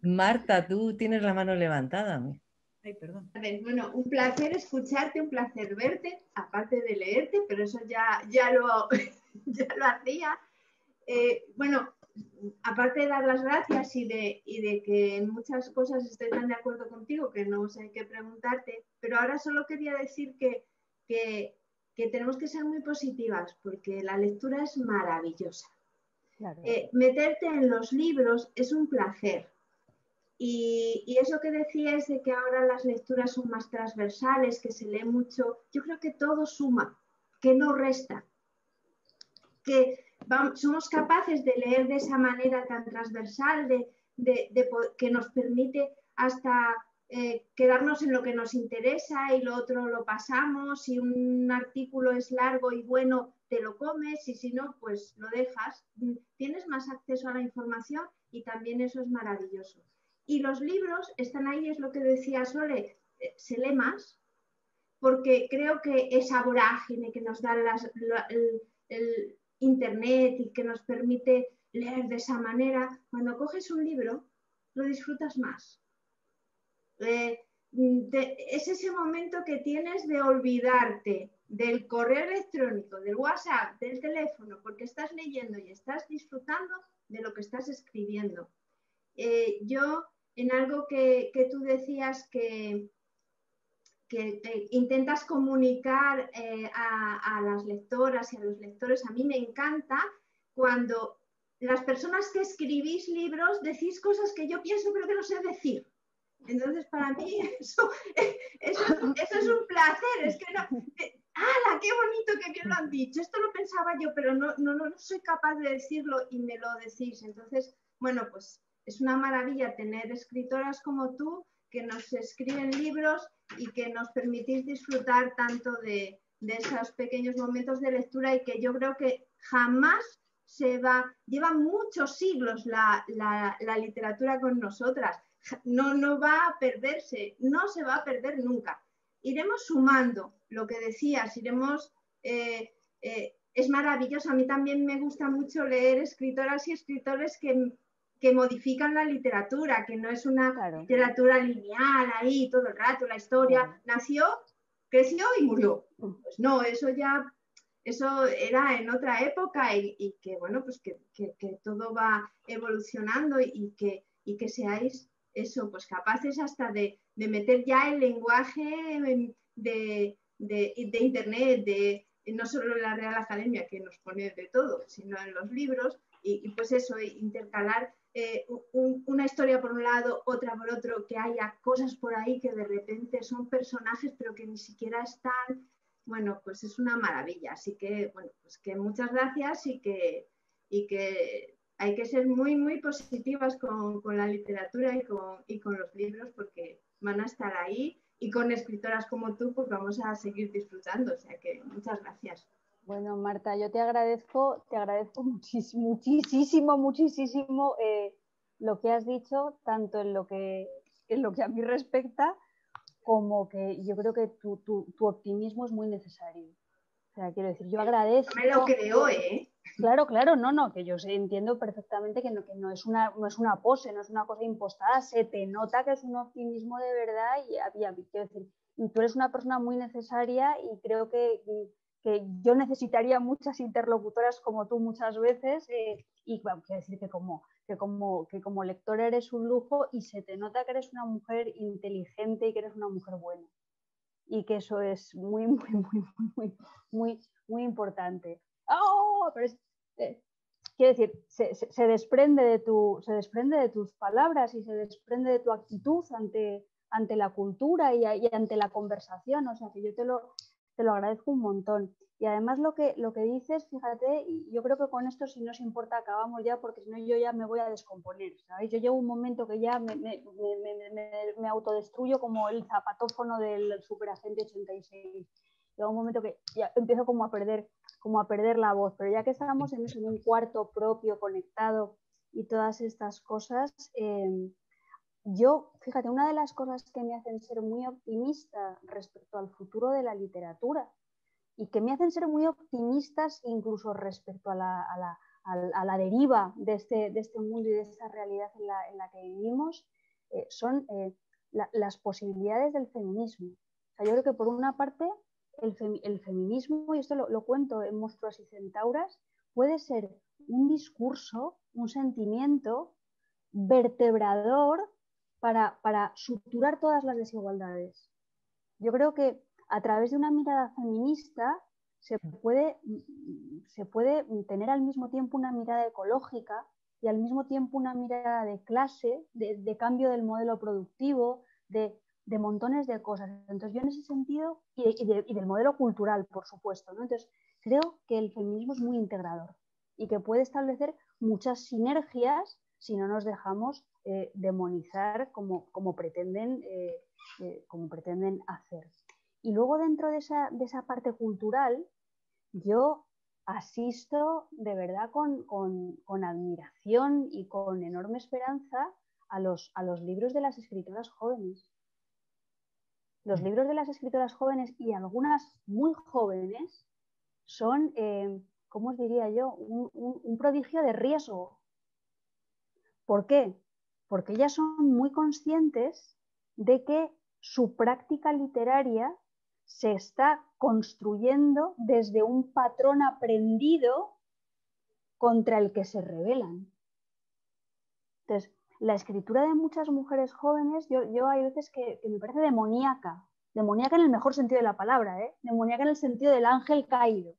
Marta, tú tienes la mano levantada. Ay, perdón. Bueno, un placer escucharte, un placer verte, aparte de leerte, pero eso ya lo hacía. Bueno, aparte de dar las gracias y de que en muchas cosas estoy tan de acuerdo contigo que no sé qué preguntarte, pero ahora solo quería decir que tenemos que ser muy positivas porque la lectura es maravillosa. Claro. Meterte en los libros es un placer. Y eso que decías de que ahora las lecturas son más transversales, que se lee mucho, yo creo que todo suma, que no resta. Que somos capaces de leer de esa manera tan transversal, que nos permite hasta quedarnos en lo que nos interesa y lo otro lo pasamos. Si un artículo es largo y bueno, te lo comes, y si no, pues lo dejas. Tienes más acceso a la información y también eso es maravilloso. Y los libros están ahí, es lo que decía Sole, se lee más, porque creo que esa vorágine que nos da el Internet y que nos permite leer de esa manera, cuando coges un libro, lo disfrutas más. Es ese momento que tienes de olvidarte del correo electrónico, del WhatsApp, del teléfono, porque estás leyendo y estás disfrutando de lo que estás escribiendo. Yo, en algo que tú decías que intentas comunicar a las lectoras y a los lectores, a mí me encanta cuando las personas que escribís libros decís cosas que yo pienso pero que no sé decir. Entonces, para mí eso es un placer. Es que no... ¡Hala, qué bonito que lo han dicho! Esto lo pensaba yo, pero no soy capaz de decirlo y me lo decís. Entonces, bueno, pues es una maravilla tener escritoras como tú que nos escriben libros y que nos permitís disfrutar tanto de esos pequeños momentos de lectura, y que yo creo que jamás lleva muchos siglos la literatura con nosotras. No va a perderse, no se va a perder nunca. iremos sumando lo que decías, iremos... es maravilloso, a mí también me gusta mucho leer escritoras y escritores que modifican la literatura, que no es una literatura lineal ahí todo el rato, la historia nació, creció y murió. Pues no, eso era en otra época y que bueno, pues que todo va evolucionando y que seáis eso, pues capaces hasta de meter ya el lenguaje de internet, no solo en la Real Academia, que nos pone de todo, sino en los libros, y pues eso, intercalar una historia por un lado, otra por otro, que haya cosas por ahí que de repente son personajes, pero que ni siquiera están, bueno, pues es una maravilla. Así que, bueno, pues que muchas gracias y que hay que ser muy, muy positivas con la literatura y con los libros, porque van a estar ahí. Y con escritoras como tú, pues vamos a seguir disfrutando. O sea que muchas gracias. Bueno, Marta, yo te agradezco muchísimo lo que has dicho, tanto en lo que a mí respecta, como que yo creo que tu optimismo es muy necesario. O sea, quiero decir, yo agradezco... No me lo creo, ¿eh? Claro, no, que yo entiendo perfectamente que no es una pose, no es una cosa impostada, se te nota que es un optimismo de verdad y quiero decir, y tú eres una persona muy necesaria y creo que yo necesitaría muchas interlocutoras como tú muchas veces y bueno, quiero decir que como lectora eres un lujo y se te nota que eres una mujer inteligente y que eres una mujer buena y que eso es muy, muy, muy, muy, muy, muy importante. ¡Oh! Pero quiero decir, se desprende de tus palabras y se desprende de tu actitud ante la cultura y ante la conversación. O sea, que yo te lo agradezco un montón. Y además lo que dices, fíjate, y yo creo que con esto, si no os importa, acabamos ya, porque si no yo ya me voy a descomponer, ¿sabéis? Yo llego a un momento que ya me autodestruyo como el zapatófono del Superagente 86. Llega un momento que ya empiezo como a perder la voz, pero ya que estamos en un cuarto propio, conectado y todas estas cosas, yo, fíjate, una de las cosas que me hacen ser muy optimista respecto al futuro de la literatura y que me hacen ser muy optimistas incluso respecto a la deriva de este mundo y de esta realidad en la que vivimos, son las posibilidades del feminismo. O sea, yo creo que por una parte el feminismo, y esto lo cuento en Monstruos y Centauras, puede ser un discurso, un sentimiento vertebrador para suturar todas las desigualdades. Yo creo que a través de una mirada feminista se puede tener al mismo tiempo una mirada ecológica y al mismo tiempo una mirada de clase, de cambio del modelo productivo, de montones de cosas. Entonces yo en ese sentido, y del modelo cultural, por supuesto, ¿no? Entonces creo que el feminismo es muy integrador y que puede establecer muchas sinergias si no nos dejamos demonizar como pretenden hacer. Y luego dentro de esa parte cultural, yo asisto de verdad con admiración y con enorme esperanza a los libros de las escritoras jóvenes. Los libros de las escritoras jóvenes y algunas muy jóvenes son, ¿cómo os diría yo?, un prodigio de riesgo. ¿Por qué? Porque ellas son muy conscientes de que su práctica literaria se está construyendo desde un patrón aprendido contra el que se rebelan. Entonces, la escritura de muchas mujeres jóvenes, yo hay veces que me parece demoníaca en el mejor sentido de la palabra, demoníaca en el sentido del ángel caído.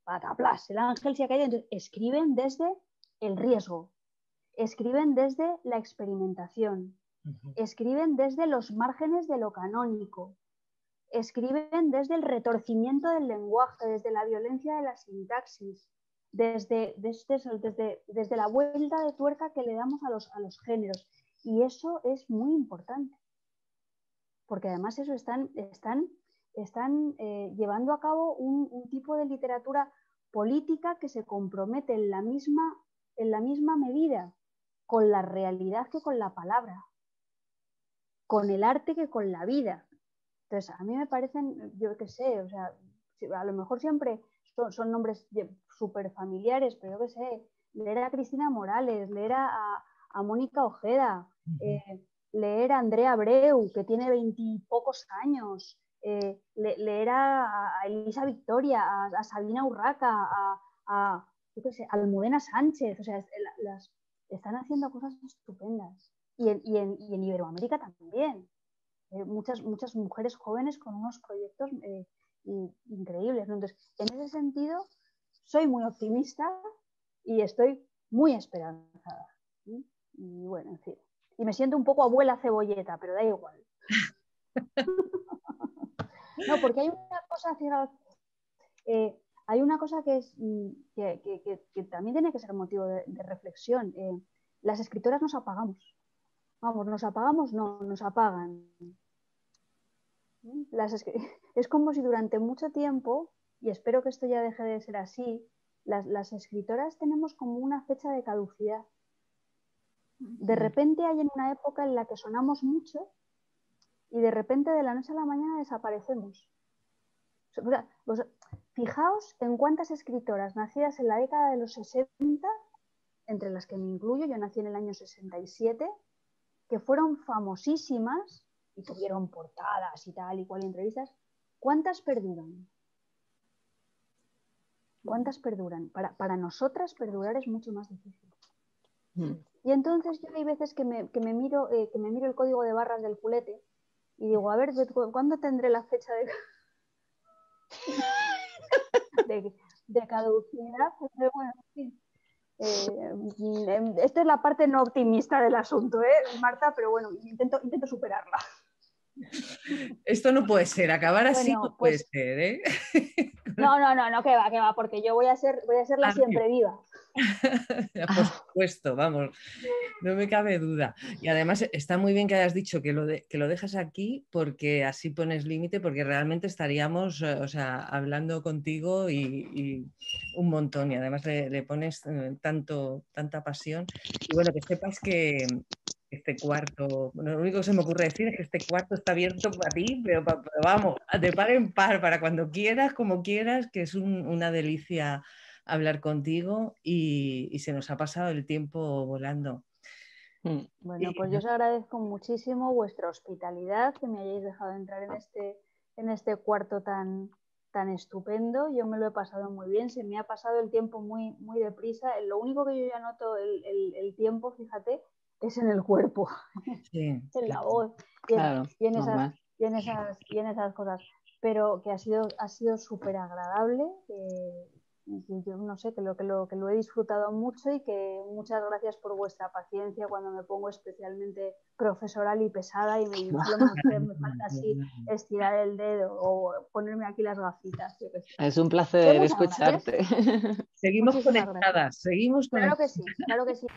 Pataplas, el ángel se ha caído. Entonces, escriben desde el riesgo, escriben desde la experimentación, escriben desde los márgenes de lo canónico, escriben desde el retorcimiento del lenguaje, desde la violencia de la sintaxis, desde la vuelta de tuerca que le damos a los géneros. Y eso es muy importante, porque además eso están llevando a cabo un tipo de literatura política que se compromete en la misma medida con la realidad que con la palabra, con el arte que con la vida. Entonces, a mí me parecen, yo qué sé, o sea, a lo mejor siempre son nombres súper familiares, pero yo qué sé, leer a Cristina Morales, leer a Mónica Ojeda, leer a Andrea Abreu, que tiene 20 y pocos años, leer a Elisa Victoria, a Sabina Urraca, yo qué sé, a Almudena Sánchez, o sea, están haciendo cosas estupendas. Y en Iberoamérica también. Muchas mujeres jóvenes con unos proyectos increíbles, ¿no? Entonces, en ese sentido, soy muy optimista y estoy muy esperanzada. ¿Sí? Y bueno, en fin. Y me siento un poco abuela cebolleta, pero da igual. No, porque hay una cosa, hay una cosa que, que también tiene que ser motivo de reflexión. Las escritoras nos apagamos. Vamos, nos apagamos, no, nos apagan. Es como si durante mucho tiempo, y espero que esto ya deje de ser así, las escritoras tenemos como una fecha de caducidad. De repente hay en una época en la que sonamos mucho y de repente de la noche a la mañana desaparecemos. O sea, fijaos en cuántas escritoras nacidas en la década de los 60, entre las que me incluyo, yo nací en el año 67, que fueron famosísimas y tuvieron portadas y tal y cual entrevistas, ¿cuántas perduran? ¿Cuántas perduran? Para nosotras perdurar es mucho más difícil. Y entonces yo hay veces que me miro el código de barras del culete y digo, a ver, ¿cuándo tendré la fecha de caducidad? Pero bueno, en fin. Esta es la parte no optimista del asunto, Marta, pero bueno, intento superarla. Esto no puede ser, acabar así Bueno, no pues, puede ser, No, que va, porque yo voy a ser la siempre viva. Por supuesto, vamos, no me cabe duda. Y además está muy bien que hayas dicho que lo dejas aquí, porque así pones límite, porque realmente estaríamos, o sea, hablando contigo y un montón, y además le pones tanta pasión. Y bueno, que sepas que este cuarto, bueno, lo único que se me ocurre decir es que este cuarto está abierto para ti, pero vamos, de par en par, para cuando quieras, como quieras, que es una delicia hablar contigo y se nos ha pasado el tiempo volando. Bueno, pues yo os agradezco muchísimo vuestra hospitalidad, que me hayáis dejado entrar en este cuarto tan estupendo. Yo me lo he pasado muy bien, se me ha pasado el tiempo muy, muy deprisa. Lo único que yo ya noto el tiempo, fíjate, es en el cuerpo, sí, en la voz y en esas cosas. Pero que ha sido súper agradable. Yo no sé, que lo he disfrutado mucho y que muchas gracias por vuestra paciencia cuando me pongo especialmente profesoral y pesada y solo me falta así estirar el dedo o ponerme aquí las gafitas. Es un placer escucharte. Seguimos conectadas, seguimos conectadas. Claro que sí.